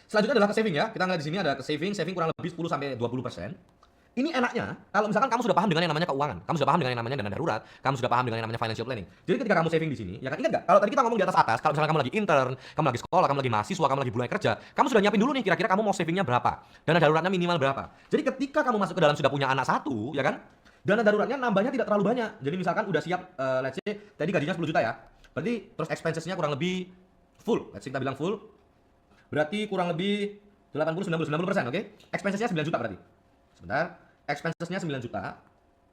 Speaker 1: Selanjutnya adalah ke saving ya. Kita ngeliat di sini ada ke saving kurang lebih 10 sampai 20%. Ini enaknya kalau misalkan kamu sudah paham dengan yang namanya keuangan, kamu sudah paham dengan yang namanya dana darurat, kamu sudah paham dengan yang namanya financial planning. Jadi ketika kamu saving di sini, ya kan, ingat nggak? Kalau tadi kita ngomong di atas, kalau misalkan kamu lagi intern, kamu lagi sekolah, kamu lagi mahasiswa, kamu lagi mulai kerja, kamu sudah nyiapin dulu nih kira-kira kamu mau savingnya berapa, dana daruratnya minimal berapa. Jadi ketika kamu masuk ke dalam sudah punya anak 1, ya kan, dana daruratnya nambahnya tidak terlalu banyak. Jadi misalkan udah siap, let's say tadi gajinya 10 juta ya, berarti terus expensesnya kurang lebih full, let's say kita bilang full, berarti kurang lebih 80-90%, oke? Expensesnya 9 juta berarti. Sebentar. Expensesnya 9 juta,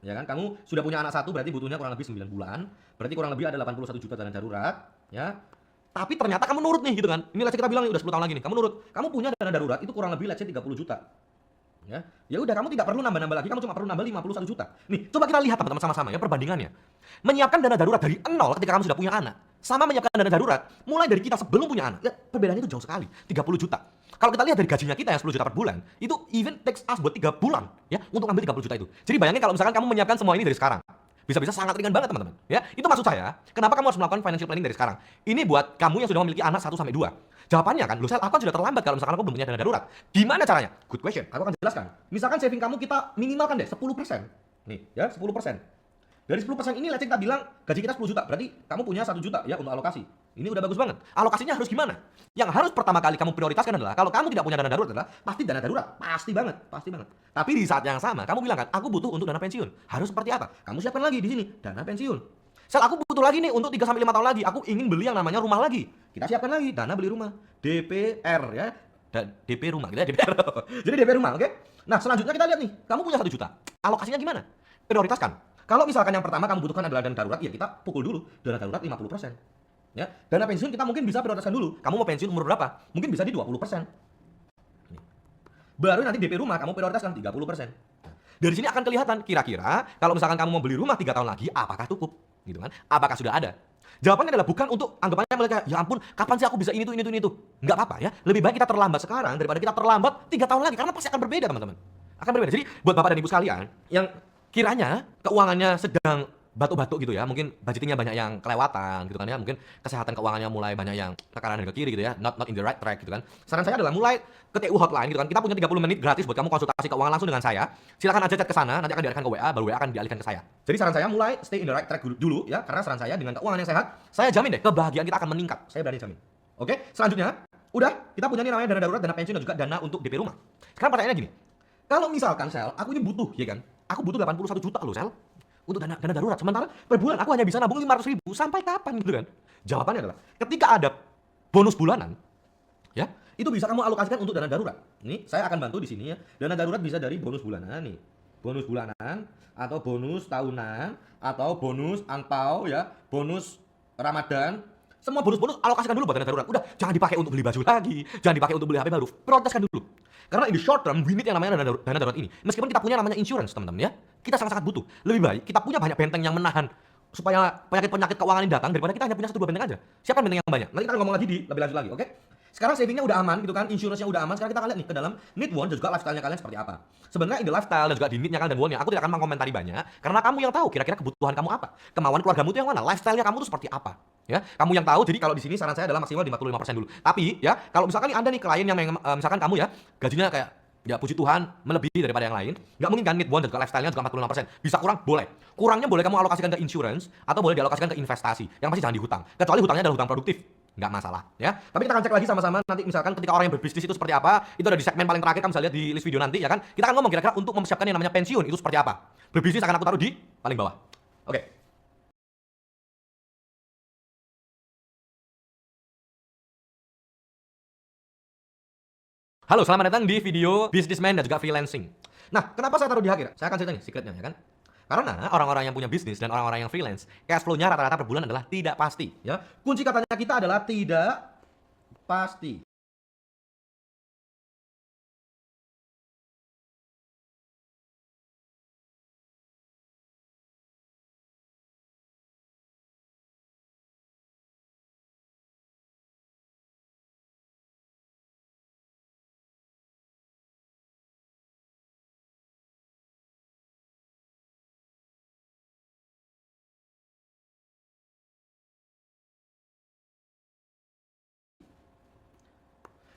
Speaker 1: ya kan? Kamu sudah punya anak 1, berarti butuhnya kurang lebih 9 bulan. Berarti kurang lebih ada 81 juta dana darurat, ya. Tapi ternyata kamu nurut nih gitu kan. Ini let's say kita bilang udah 10 tahun lagi nih, kamu nurut. Kamu punya dana darurat itu kurang lebih let's say 30 juta. Ya. Ya udah kamu tidak perlu nambah-nambah lagi, kamu cuma perlu nambah 51 juta. Nih, coba kita lihat teman-teman sama-sama ya perbandingannya. Menyiapkan dana darurat dari 0 ketika kamu sudah punya anak, sama menyiapkan dana darurat mulai dari kita sebelum punya anak. Ya, perbedaannya itu jauh sekali, 30 juta. Kalau kita lihat dari gajinya kita yang 10 juta per bulan, itu even takes us buat 3 bulan ya untuk ngambil 30 juta itu. Jadi bayangin kalau misalkan kamu menyiapkan semua ini dari sekarang. Bisa-bisa sangat ringan banget teman-teman. Ya, itu maksud saya. Kenapa kamu harus melakukan financial planning dari sekarang? Ini buat kamu yang sudah memiliki anak 1 sampai 2. Jawabannya kan, loh Sel, aku kan sudah terlambat kalau misalkan aku belum punya dana darurat. Gimana caranya? Good question. Aku akan jelaskan. Misalkan saving kamu kita minimalkan deh 10%. Nih, ya 10%. Dari 10% ini let's say kita bilang gaji kita 10 juta, berarti kamu punya 1 juta ya untuk alokasi. Ini udah bagus banget. Alokasinya harus gimana? Yang harus pertama kali kamu prioritaskan adalah kalau kamu tidak punya dana darurat adalah pasti dana darurat, pasti banget, pasti banget. Tapi di saat yang sama kamu bilang kan, aku butuh untuk dana pensiun. Harus seperti apa? Kamu siapkan lagi di sini, dana pensiun. Sel, aku butuh lagi nih untuk 3 sampai 5 tahun lagi. Aku ingin beli yang namanya rumah lagi. Kita siapkan lagi dana beli rumah. DPR ya. Dan DP rumah gitu ya, DPR. Jadi DP rumah, oke? Nah, selanjutnya kita lihat nih, kamu punya 1 juta. Alokasinya gimana? Prioritaskan. Kalau misalkan yang pertama kamu butuhkan adalah dana darurat, ya kita pukul dulu dana darurat 50%. Ya, dana pensiun kita mungkin bisa prioritaskan dulu. Kamu mau pensiun umur berapa? Mungkin bisa di 20%. Baru nanti DP rumah kamu prioritaskan 30%. Dari sini akan kelihatan kira-kira kalau misalkan kamu mau beli rumah 3 tahun lagi, apakah cukup? Gitu kan? Apakah sudah ada? Jawabannya adalah bukan untuk anggapannya mereka, ya ampun, kapan sih aku bisa ini tuh. Nggak apa-apa ya. Lebih baik kita terlambat sekarang daripada kita terlambat 3 tahun lagi karena pasti akan berbeda, teman-teman. Akan berbeda. Jadi buat Bapak dan Ibu sekalian yang kiranya keuangannya sedang batuk-batuk gitu ya, mungkin budgetingnya banyak yang kelewatan gitu kan ya, mungkin kesehatan keuangannya mulai banyak yang ke kanan dan ke kiri gitu ya, not in the right track gitu kan. Saran saya adalah mulai ke TU hotline gitu kan. Kita punya 30 menit gratis buat kamu konsultasi keuangan langsung dengan saya. Silakan aja chat ke sana, nanti akan dialihkan ke WA, baru WA akan dialihkan ke saya. Jadi saran saya mulai stay in the right track dulu ya, karena saran saya dengan keuangan yang sehat, saya jamin deh kebahagiaan kita akan meningkat. Saya berani jamin. Oke, selanjutnya, udah kita punya nih namanya dana darurat, dana pensiun dan juga dana untuk DP rumah. Sekarang pertanyaannya gini. Kalau misalkan Sel, aku ini butuh, ya kan? Aku butuh 81 juta loh, Sel. Untuk dana darurat. Sementara per bulan aku hanya bisa nabung 500 ribu. Sampai kapan gitu kan? Jawabannya adalah, ketika ada bonus bulanan, ya, itu bisa kamu alokasikan untuk dana darurat. Ini saya akan bantu di sini ya. Dana darurat bisa dari bonus bulanan nih. Bonus bulanan, atau bonus tahunan, atau bonus angpau ya, bonus Ramadan. Semua bonus-bonus alokasikan dulu buat dana darurat. Udah, jangan dipakai untuk beli baju lagi, jangan dipakai untuk beli HP baru. Prioritaskan dulu. Karena in the short term, we need yang namanya dana darurat ini. Meskipun kita punya namanya insurance, teman-teman ya. Kita sangat-sangat butuh. Lebih baik kita punya banyak benteng yang menahan supaya penyakit-penyakit keuangan ini datang daripada kita hanya punya 1-2 benteng aja. Siapkan benteng yang banyak. Nanti kita ngomong lagi lebih lanjut lagi, oke? Sekarang savingnya udah aman gitu kan, insurance-nya udah aman. Sekarang kita akan lihat nih ke dalam need want dan juga lifestyle-nya kalian seperti apa. Sebenarnya in the lifestyle dan juga di need-nya kalian dan want-nya, aku tidak akan mengomentari banyak karena kamu yang tahu kira-kira kebutuhan kamu apa. Kemauan keluargamu itu yang mana? Lifestyle-nya kamu tuh seperti apa? Ya, kamu yang tahu. Jadi kalau di sini saran saya adalah maksimal 55% dulu. Tapi ya, kalau misalkan Anda nih klien yang misalkan kamu ya, gajinya kayak ya puji Tuhan melebihi daripada yang lain, nggak mungkin kan need want dan juga lifestyle-nya juga 45%. Bisa kurang? Boleh. Kurangnya boleh kamu alokasikan ke insurance atau boleh dialokasikan ke investasi. Yang pasti jangan di hutang. Kecuali hutangnya adalah hutang produktif. Nggak masalah ya. Tapi kita akan cek lagi sama-sama nanti misalkan ketika orang yang berbisnis itu seperti apa. Itu ada di segmen paling terakhir, kamu bisa lihat di list video nanti ya kan. Kita akan ngomong kira-kira untuk mempersiapkan yang namanya pensiun itu seperti apa. Berbisnis akan aku taruh di paling bawah. Oke. Halo, selamat datang di video businessman dan juga freelancing. Nah, kenapa saya taruh di akhir? Saya akan cerita nih secretnya ya kan. Karena orang-orang yang punya bisnis dan orang-orang yang freelance, cash flow-nya rata-rata per bulan adalah tidak pasti. Ya, kunci katanya kita adalah tidak pasti.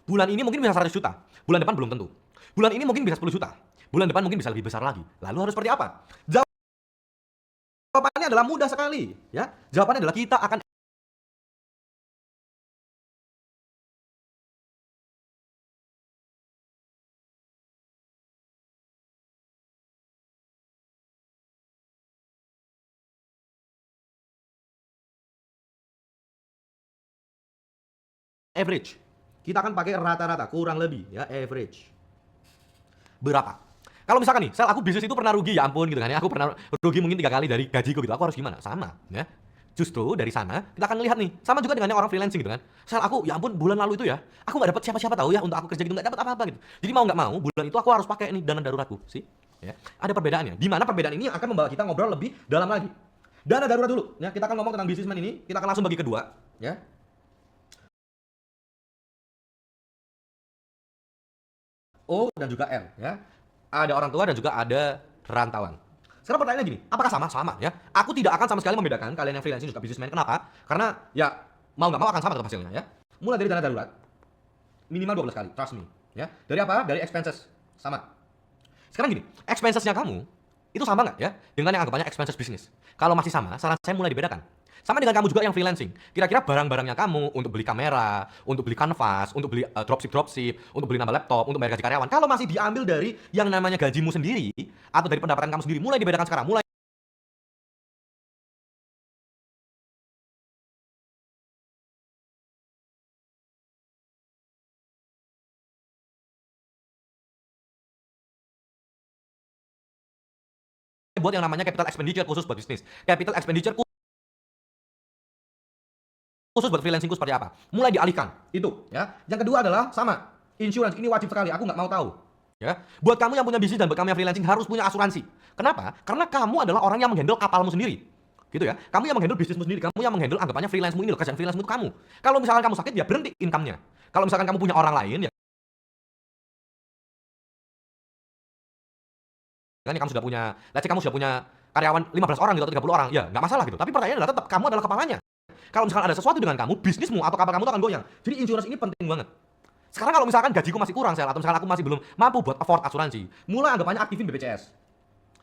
Speaker 1: Bulan ini mungkin bisa 100 juta, bulan depan belum tentu. Bulan ini mungkin bisa 10 juta, bulan depan mungkin bisa lebih besar lagi. Lalu harus seperti apa? Jawabannya adalah mudah sekali, ya. Jawabannya adalah kita akan average. Kita akan pakai rata-rata, kurang lebih ya, average. Berapa? Kalau misalkan nih, sel aku bisnis itu pernah rugi, ya ampun gitu kan ya. Aku pernah rugi mungkin 3 kali dari gajiku gitu. Aku harus gimana? Sama, ya. Justru dari sana kita akan lihat nih, sama juga dengan yang orang freelancing gitu kan. Sel aku, ya ampun bulan lalu itu ya, aku nggak dapat siapa-siapa tahu ya untuk aku kerja gitu, nggak dapat apa-apa gitu. Jadi mau nggak mau, bulan itu aku harus pakai nih dana daruratku, sih. Ya. Ada perbedaannya. Di mana perbedaan ini yang akan membawa kita ngobrol lebih dalam lagi. Dana darurat dulu, ya. Kita akan ngomong tentang bisnismen ini, kita akan langsung bagi kedua, ya. O dan juga R, ya. Ada orang tua dan juga ada rantauan. Sekarang pertanyaannya gini, apakah sama? Sama ya. Aku tidak akan sama sekali membedakan kalian yang freelancing juga businessman. Kenapa? Karena ya mau nggak mau akan sama tetap hasilnya ya. Mulai dari dana darurat minimal 12 kali, trust me ya. Dari apa? Dari expenses sama. Sekarang gini, expensesnya kamu itu sama nggak ya dengan yang anggapannya expenses bisnis? Kalau masih sama, saran saya mulai dibedakan. Sama dengan kamu juga yang freelancing. Kira-kira barang-barangnya kamu untuk beli kamera, untuk beli kanvas, untuk beli dropship, untuk beli nambah laptop, untuk bayar gaji karyawan. Kalau masih diambil dari yang namanya gajimu sendiri atau dari pendapatan kamu sendiri, mulai dibedakan sekarang. Mulai buat yang namanya capital expenditure khusus buat bisnis. Capital expenditure khusus buat freelancingku seperti apa? Mulai dialihkan. Itu ya. Yang kedua adalah sama. Insurance ini wajib sekali. Aku nggak mau tahu. Ya, buat kamu yang punya bisnis dan buat kamu yang freelancing harus punya asuransi. Kenapa? Karena kamu adalah orang yang menghandle kapalmu sendiri. Gitu ya. Kamu yang menghandle bisnismu sendiri, kamu yang menghandle anggapannya freelancemu ini loh, kerjaan freelancemu itu kamu. Kalau misalkan kamu sakit ya berhenti income-nya. Kalau misalkan kamu punya orang lain ya kan kamu sudah punya, let's say kamu sudah punya karyawan 15 orang gitu atau 30 orang, ya nggak masalah gitu. Tapi pertanyaannya adalah tetap kamu adalah kepalanya. Kalau misalkan ada sesuatu dengan kamu, bisnismu atau kapal kamu itu akan goyang. Jadi insurance ini penting banget. Sekarang kalau misalkan gajiku masih kurang sel atau misalkan aku masih belum mampu buat afford asuransi, mulai anggapannya aktifin BPJS.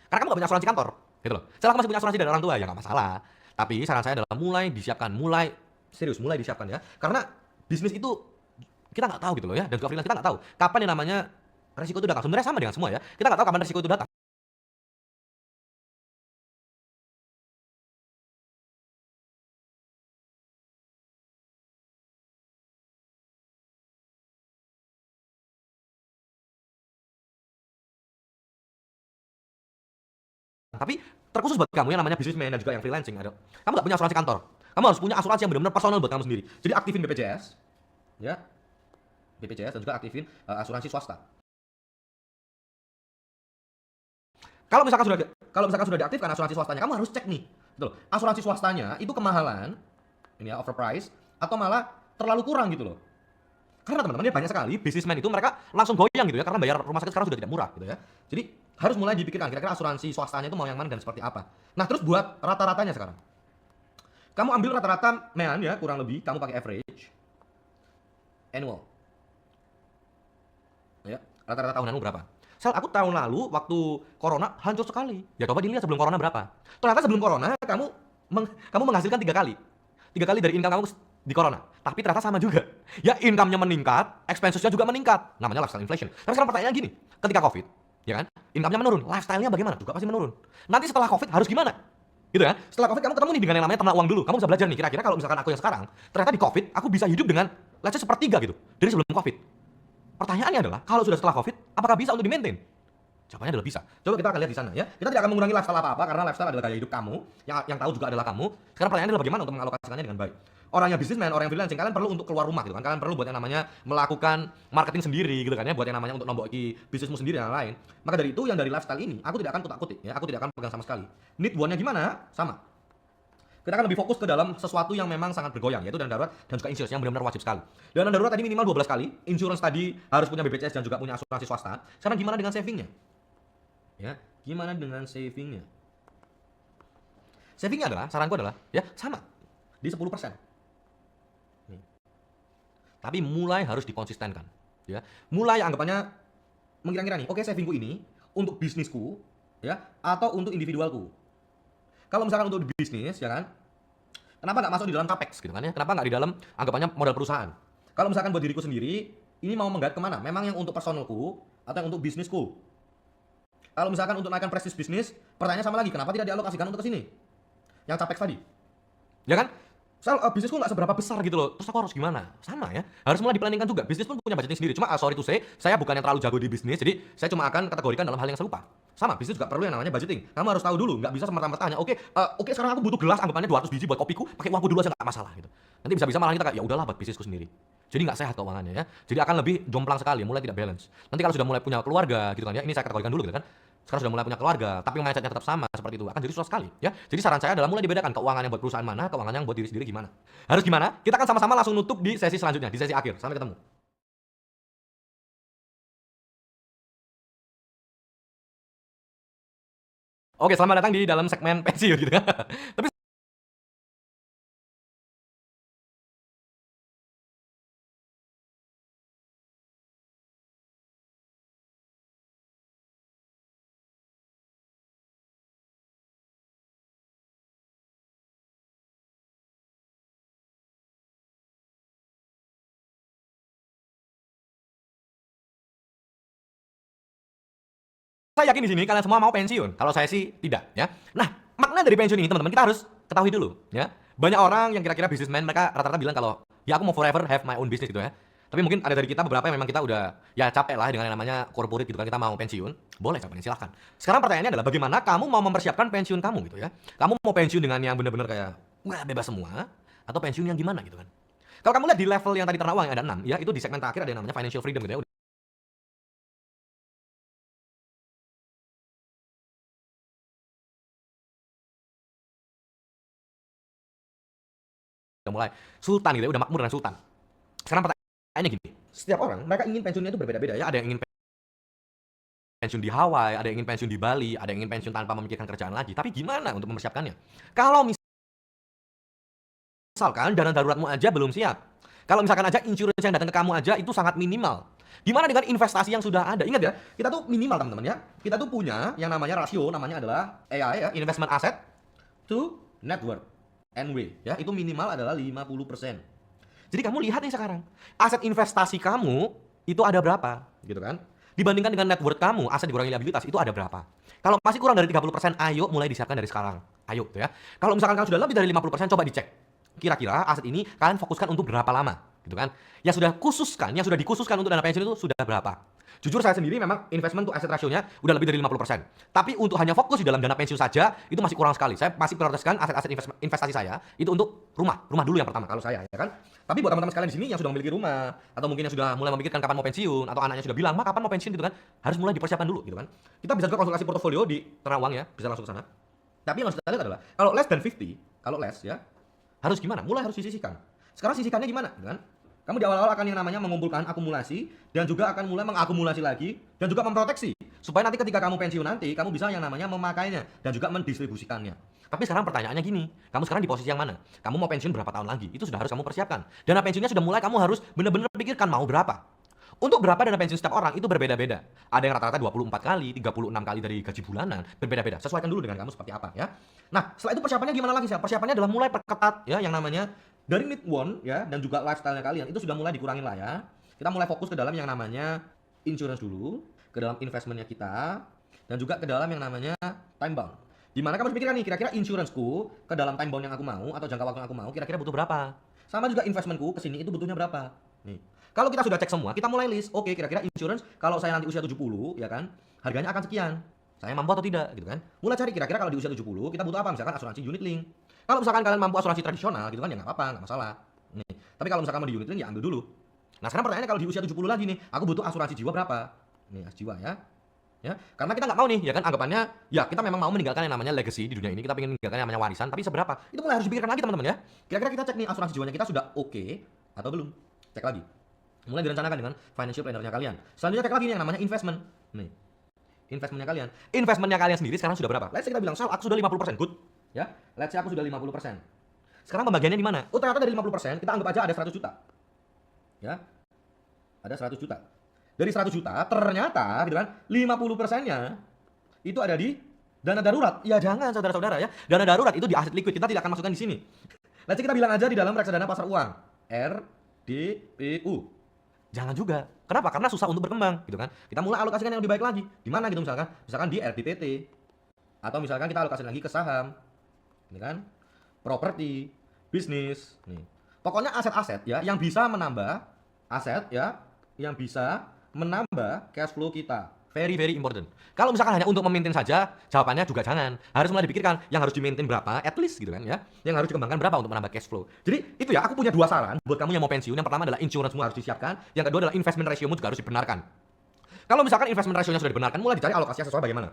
Speaker 1: Karena kamu gak punya asuransi kantor, gitu loh. Sel aku masih punya asuransi dari orang tua ya nggak masalah. Tapi saran saya adalah mulai disiapkan, mulai serius, mulai disiapkan ya. Karena bisnis itu kita nggak tahu gitu loh ya, dan juga freelance kita nggak tahu kapan yang namanya resiko itu datang. Sebenarnya sama dengan semua ya. Kita nggak tahu kapan resiko itu datang. Tapi terkhusus buat kamu yang namanya businessman dan juga yang freelancing ada. Kamu nggak punya asuransi kantor. Kamu harus punya asuransi yang benar-benar personal buat kamu sendiri. Jadi aktifin BPJS, ya, BPJS dan juga aktifin asuransi swasta. Kalau misalkan sudah diaktifkan asuransi swastanya, kamu harus cek nih, gitu loh. Asuransi swastanya itu kemahalan, ini ya overprice atau malah terlalu kurang gitu loh. Karena teman-teman ini banyak sekali bisnismen itu mereka langsung goyang gitu ya karena bayar rumah sakit sekarang sudah tidak murah gitu ya. Jadi harus mulai dipikirkan kira-kira asuransi swastanya itu mau yang mana dan seperti apa. Nah, terus buat rata-ratanya sekarang. Kamu ambil rata-rata mean ya, kurang lebih kamu pakai average annual. Ya, rata-rata tahunanmu berapa? Sel, aku tahun lalu waktu corona hancur sekali. Ya coba dilihat sebelum corona berapa. Ternyata sebelum corona kamu menghasilkan 3 kali. 3 kali dari income kamu di corona. Tapi ternyata sama juga. Ya income-nya meningkat, expenses-nya juga meningkat. Namanya lifestyle inflation. Tapi sekarang pertanyaannya gini, ketika Covid, ya kan? Income-nya menurun, lifestyle-nya bagaimana? Juga pasti menurun. Nanti setelah Covid harus gimana? Gitu kan? Setelah Covid kamu ketemu nih dengan yang namanya ternak uang dulu. Kamu bisa belajar nih kira-kira kalau misalkan aku yang sekarang, ternyata di Covid aku bisa hidup dengan let's say sepertiga gitu dari sebelum Covid. Pertanyaannya adalah, kalau sudah setelah Covid, apakah bisa untuk di-maintain? Jawabannya adalah bisa. Coba kita akan lihat di sana ya. Kita tidak akan mengurangi lifestyle apa-apa karena lifestyle adalah gaya hidup kamu. Yang tahu juga adalah kamu. Sekarang pertanyaannya adalah bagaimana untuk mengalokasikannya dengan baik. Orang yang bisnismen, orang yang freelancing, kalian perlu untuk keluar rumah gitu kan. Kalian perlu buat yang namanya melakukan marketing sendiri gitu kan ya, buat yang namanya untuk nomboki bisnismu sendiri dan lain-lain. Maka dari itu yang dari lifestyle ini, aku tidak akan kutak-kutik ya, aku tidak akan pegang sama sekali. Need one-nya gimana? Sama. Kita akan lebih fokus ke dalam sesuatu yang memang sangat bergoyang, yaitu dana darurat dan juga insurance yang benar-benar wajib sekali. Dana darurat tadi minimal 12 kali, insurance tadi harus punya BPJS dan juga punya asuransi swasta. Sekarang gimana dengan savingnya? Ya, gimana dengan savingnya? Savingnya adalah, saranku adalah, ya sama, di 10%. Nih. Tapi mulai harus dikonsistenkan. Ya, mulai anggapannya mengira-ngira nih, oke savingku ini untuk bisnisku, ya, atau untuk individualku. Kalau misalkan untuk bisnis, ya kan, kenapa nggak masuk di dalam capex gitu kan ya? Kenapa nggak di dalam anggapannya modal perusahaan? Kalau misalkan buat diriku sendiri, ini mau menggait kemana? Memang yang untuk personalku atau yang untuk bisnisku? Kalau misalkan untuk naikkan prestis bisnis, pertanyaan sama lagi, kenapa tidak dialokasikan untuk ke sini? Yang capex tadi. Ya kan? Bisnisku nggak seberapa besar gitu loh. Terus aku harus gimana? Sama ya. Harus mulai diplaningkan juga. Bisnis pun punya budgeting sendiri. Cuma sorry to say, saya bukan yang terlalu jago di bisnis. Jadi saya cuma akan kategorikan dalam hal yang serupa. Sama, bisnis juga perlu yang namanya budgeting. Kamu harus tahu dulu, nggak bisa semerta-merta hanya oke sekarang aku butuh gelas anggapannya 200 biji buat kopiku, pakai uangku dulu aja nggak masalah gitu. Nanti bisa-bisa malah kita kayak ya udahlah buat bisnisku sendiri. Jadi nggak sehat keuangannya ya. Jadi akan lebih jomplang sekali, mulai tidak balance. Nanti kalau sudah mulai punya keluarga gitu kan ya, ini saya kategorikan dulu gitu kan. Sekarang sudah mulai punya keluarga, tapi mindsetnya tetap sama seperti itu, akan jadi susah sekali ya. Jadi saran saya adalah mulai dibedakan keuangan yang buat perusahaan mana, keuangan yang buat diri sendiri gimana. Harus gimana? Kita akan sama-sama langsung nutup di sesi selanjutnya, di sesi akhir. Sampai ketemu. Oke, selamat datang di dalam segmen pensiun gitu kan. Tapi saya yakin di sini kalian semua mau pensiun. Kalau saya sih tidak, ya. Nah, makna dari pensiun ini teman-teman kita harus ketahui dulu, ya. Banyak orang yang kira-kira bisnismen mereka rata-rata bilang kalau ya aku mau forever have my own business gitu ya. Tapi mungkin ada dari kita beberapa yang memang kita udah ya capek lah dengan yang namanya corporate gitu kan, kita mau pensiun. Boleh capek, silahkan. Sekarang pertanyaannya adalah bagaimana kamu mau mempersiapkan pensiun kamu gitu ya. Kamu mau pensiun dengan yang benar-benar kayak wah bebas semua atau pensiun yang gimana gitu kan. Kalau kamu lihat di level yang tadi Ternawang yang ada 6 ya, itu di segmen terakhir ada yang namanya financial freedom gitu ya. Udah mulai sultan gitu ya, udah makmur dengan sultan. Sekarang pertanyaannya gini, setiap orang mereka ingin pensiunnya itu berbeda-beda ya. Ada yang ingin pensiun di Hawaii, ada yang ingin pensiun di Bali, ada yang ingin pensiun tanpa memikirkan kerjaan lagi. Tapi gimana untuk mempersiapkannya? Kalau misalkan dana daruratmu aja belum siap, kalau misalkan aja insurance yang datang ke kamu aja itu sangat minimal. Gimana dengan investasi yang sudah ada? Ingat ya, kita tuh minimal teman-teman ya. Kita tuh punya yang namanya rasio, namanya adalah AI ya, investment asset to net worth. NW ya, itu minimal adalah 50%. Jadi kamu lihat nih sekarang, aset investasi kamu itu ada berapa, gitu kan? Dibandingkan dengan net worth kamu, aset dikurangi liabilitas itu ada berapa? Kalau masih kurang dari 30%, ayo mulai disiapkan dari sekarang. Ayo tuh ya. Kalau misalkan kamu sudah lebih dari 50%, coba dicek. Kira-kira aset ini kalian fokuskan untuk berapa lama, gitu kan? Yang sudah dikhususkan untuk dana pensiun itu sudah berapa? Jujur saya sendiri memang investment to asset rasionya udah lebih dari 50%. Tapi untuk hanya fokus di dalam dana pensiun saja itu masih kurang sekali. Saya masih prioritaskan aset-aset investasi saya itu untuk rumah dulu yang pertama kalau saya ya kan. Tapi buat teman-teman sekalian di sini yang sudah memiliki rumah atau mungkin yang sudah mulai memikirkan kapan mau pensiun atau anaknya sudah bilang, "Ma, kapan mau pensiun?" gitu kan. Harus mulai dipersiapkan dulu gitu kan. Kita bisa juga konsultasi portofolio di Terawang ya, bisa langsung ke sana. Tapi yang harus kita lihat adalah kalau less than 50, kalau less ya, harus gimana? Mulai harus disisihkan. Sekarang sisihkannya gimana, gitu kan? Kamu di awal-awal akan yang namanya mengumpulkan akumulasi dan juga akan mulai mengakumulasi lagi dan juga memproteksi supaya nanti ketika kamu pensiun nanti kamu bisa yang namanya memakainya dan juga mendistribusikannya. Tapi sekarang pertanyaannya gini, kamu sekarang di posisi yang mana? Kamu mau pensiun berapa tahun lagi? Itu sudah harus kamu persiapkan. Dana pensiunnya sudah mulai kamu harus benar-benar pikirkan mau berapa. Untuk berapa dana pensiun setiap orang itu berbeda-beda. Ada yang rata-rata 24 kali, 36 kali dari gaji bulanan, berbeda-beda. Sesuaikan dulu dengan kamu seperti apa ya. Nah, setelah itu persiapannya gimana lagi sih? Persiapannya adalah mulai perketat ya yang namanya dari need one ya dan juga lifestyle-nya kalian itu sudah mulai dikurangin lah ya. Kita mulai fokus ke dalam yang namanya insurance dulu, ke dalam investmentnya kita dan juga ke dalam yang namanya time bound. Dimana kamu harus pikirkan nih kira-kira insuranceku ke dalam time bound yang aku mau atau jangka waktu yang aku mau kira-kira butuh berapa. Sama juga investmentku ke sini itu butuhnya berapa. Nih. Kalau kita sudah cek semua, kita mulai list. Oke, kira-kira insurance kalau saya nanti usia 70 ya kan, harganya akan sekian. Saya mampu atau tidak gitu kan. Mulai cari kira-kira kalau di usia 70 kita butuh apa? Misalkan asuransi unit link. Kalau misalkan kalian mampu asuransi tradisional gitu kan ya nggak apa-apa, nggak masalah. Nih. Tapi kalau misalkan mau di unit link ya ambil dulu. Nah, sekarang pertanyaannya kalau di usia 70 lagi nih, aku butuh asuransi jiwa berapa? Nih, jiwa ya. Ya, karena kita nggak mau nih, ya kan anggapannya, ya kita memang mau meninggalkan yang namanya legacy di dunia ini, kita pengen meninggalkan yang namanya warisan, tapi seberapa? Itu mulai harus dipikirkan lagi teman-teman ya. Kira-kira kita cek nih asuransi jiwanya kita sudah oke atau belum? Cek lagi. Mulai direncanakan dengan financial planner-nya kalian. Selanjutnya cek lagi nih yang namanya investment. Nih, investmentnya kalian. Investmentnya kalian sendiri sekarang sudah berapa? Let's say kita bilang, Sal, aku sudah 50%, good. Ya, let's say aku sudah 50%. Sekarang pembagiannya di mana? Oh, ternyata dari 50%, kita anggap aja ada 100 juta. Ya, ada 100 juta. Dari 100 juta, ternyata gitu kan, 50%-nya itu ada di dana darurat. Ya jangan saudara-saudara ya. Dana darurat itu di aset liquid, kita tidak akan masukkan di sini. Let's say kita bilang aja di dalam reksadana pasar uang, RDPU. Jangan juga. Kenapa? Karena susah untuk berkembang, gitu kan. Kita mulai alokasikan yang lebih baik lagi. Di mana gitu misalkan? Misalkan di RDPT. Atau misalkan kita alokasikan lagi ke saham. Ini kan? Properti, bisnis, nih. Pokoknya aset-aset ya yang bisa menambah aset ya, yang bisa menambah cash flow kita. Very very important. Kalau misalkan hanya untuk memaintain saja, jawabannya juga jangan. Harus mulai dipikirkan yang harus di-maintain berapa, at least gitu kan ya. Yang harus dikembangkan berapa untuk menambah cash flow. Jadi itu ya, aku punya dua saran buat kamu yang mau pensiun. Yang pertama adalah insurance semua harus disiapkan. Yang kedua adalah investment ratio-mu juga harus dibenarkan. Kalau misalkan investment ratio-nya sudah dibenarkan, mulai dicari alokasinya sesuai bagaimana.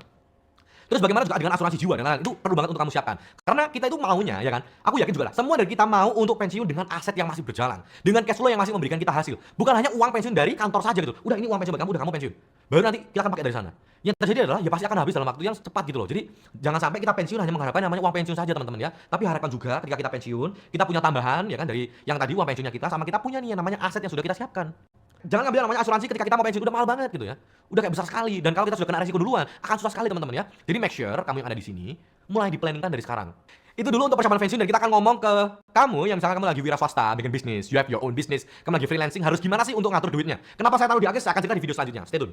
Speaker 1: Terus bagaimana juga dengan asuransi jiwa dan lain-lain, itu perlu banget untuk kamu siapkan. Karena kita itu maunya, ya kan? Aku yakin juga lah, semua dari kita mau untuk pensiun dengan aset yang masih berjalan, dengan cash flow yang masih memberikan kita hasil. Bukan hanya uang pensiun dari kantor saja gitu. Udah ini uang pensiun kamu, udah kamu pensiun. Baru nanti kita akan pakai dari sana. Yang terjadi adalah ya pasti akan habis dalam waktu yang cepat gitu loh. Jadi jangan sampai kita pensiun hanya mengharapkan namanya uang pensiun saja teman-teman ya. Tapi harapkan juga ketika kita pensiun, kita punya tambahan ya kan dari yang tadi uang pensiunnya kita sama kita punya nih yang namanya aset yang sudah kita siapkan. Jangan ngambil namanya asuransi ketika kita mau pensiun, udah mahal banget gitu ya. Udah kayak besar sekali dan kalau kita sudah kena resiko duluan, akan susah sekali teman-teman ya. Jadi make sure kamu yang ada di sini mulai di-planningkan dari sekarang. Itu dulu untuk persiapan pensiun dan kita akan ngomong ke kamu yang misalkan kamu lagi wira swasta, bikin bisnis, you have your own business, kamu lagi freelancing, harus gimana sih untuk ngatur duitnya. Kenapa saya taruh di akhir, saya akan cerita di video selanjutnya. Stay tune.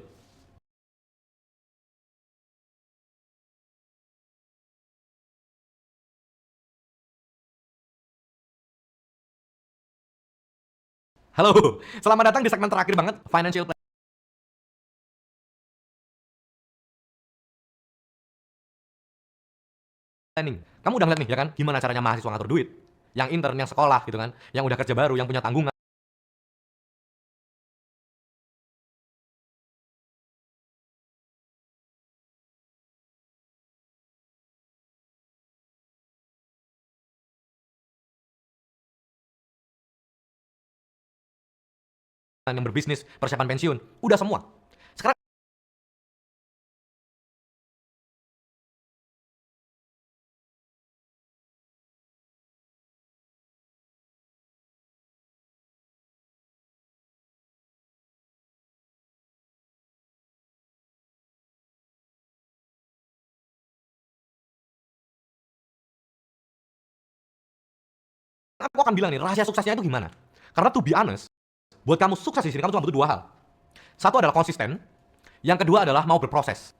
Speaker 1: Halo, selamat datang di segmen terakhir banget, Financial Planning. Kamu udah ngeliat nih ya kan, gimana caranya mahasiswa ngatur duit, yang intern, yang sekolah gitu kan, yang udah kerja baru, yang punya tanggungan, yang berbisnis, persiapan pensiun, udah semua. Sekarang aku akan bilang nih, rahasia suksesnya itu gimana? Karena to be honest, buat kamu sukses di sini, kamu cuma butuh dua hal. Satu adalah konsisten, yang kedua adalah mau berproses.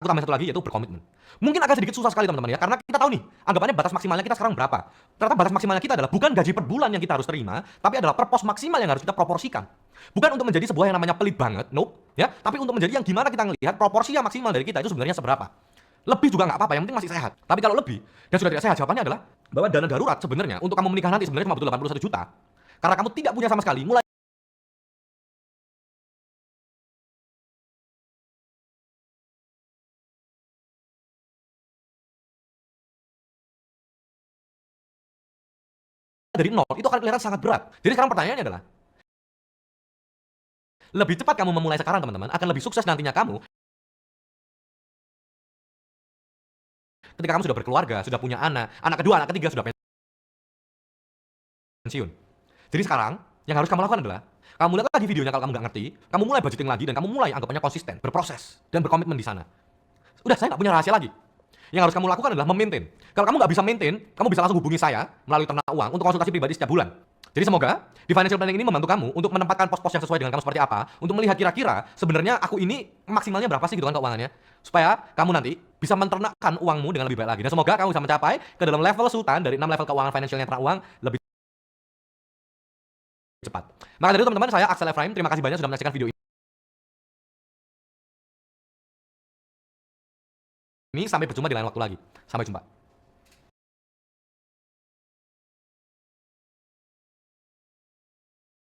Speaker 1: Aku tambahin satu lagi yaitu berkomitmen. Mungkin agak sedikit susah sekali teman-teman ya, karena kita tahu nih, anggapannya batas maksimalnya kita sekarang berapa. Ternyata batas maksimalnya kita adalah bukan gaji per bulan yang kita harus terima, tapi adalah purpose maksimal yang harus kita proporsikan. Bukan untuk menjadi sebuah yang namanya pelit banget, nope, ya, tapi untuk menjadi yang gimana kita ngelihat proporsi yang maksimal dari kita itu sebenarnya seberapa. Lebih juga nggak apa-apa, yang penting masih sehat. Tapi kalau lebih dan sudah tidak sehat, jawabannya adalah bahwa dana darurat sebenarnya untuk kamu menikah nanti sebenarnya cuma butuh 81 juta. Karena kamu tidak punya sama sekali, mulai dari nol itu akan kelihatan sangat berat. Jadi sekarang pertanyaannya adalah, lebih cepat kamu memulai sekarang teman-teman, akan lebih sukses nantinya kamu ketika kamu sudah berkeluarga, sudah punya anak, anak kedua, anak ketiga sudah pensiun. Jadi sekarang yang harus kamu lakukan adalah kamu lihat lagi videonya kalau kamu nggak ngerti, kamu mulai budgeting lagi dan kamu mulai anggapannya konsisten, berproses dan berkomitmen di sana. Udah, saya nggak punya rahasia lagi. Yang harus kamu lakukan adalah memaintain. Kalau kamu nggak bisa maintain, kamu bisa langsung hubungi saya melalui Ternak Uang untuk konsultasi pribadi setiap bulan. Jadi semoga di financial planning ini membantu kamu untuk menempatkan pos-pos yang sesuai dengan kamu seperti apa, untuk melihat kira-kira sebenarnya aku ini maksimalnya berapa sih gitu kan keuangannya, supaya kamu nanti bisa menternakkan uangmu dengan lebih baik lagi. Dan semoga kamu bisa mencapai ke dalam level sultan dari 6 level keuangan financialnya Ternak Uang lebih cepat. Maka dari itu teman-teman, saya Axel Efraim, terima kasih banyak sudah menyaksikan video ini. Sampai berjumpa di lain waktu lagi. Sampai jumpa.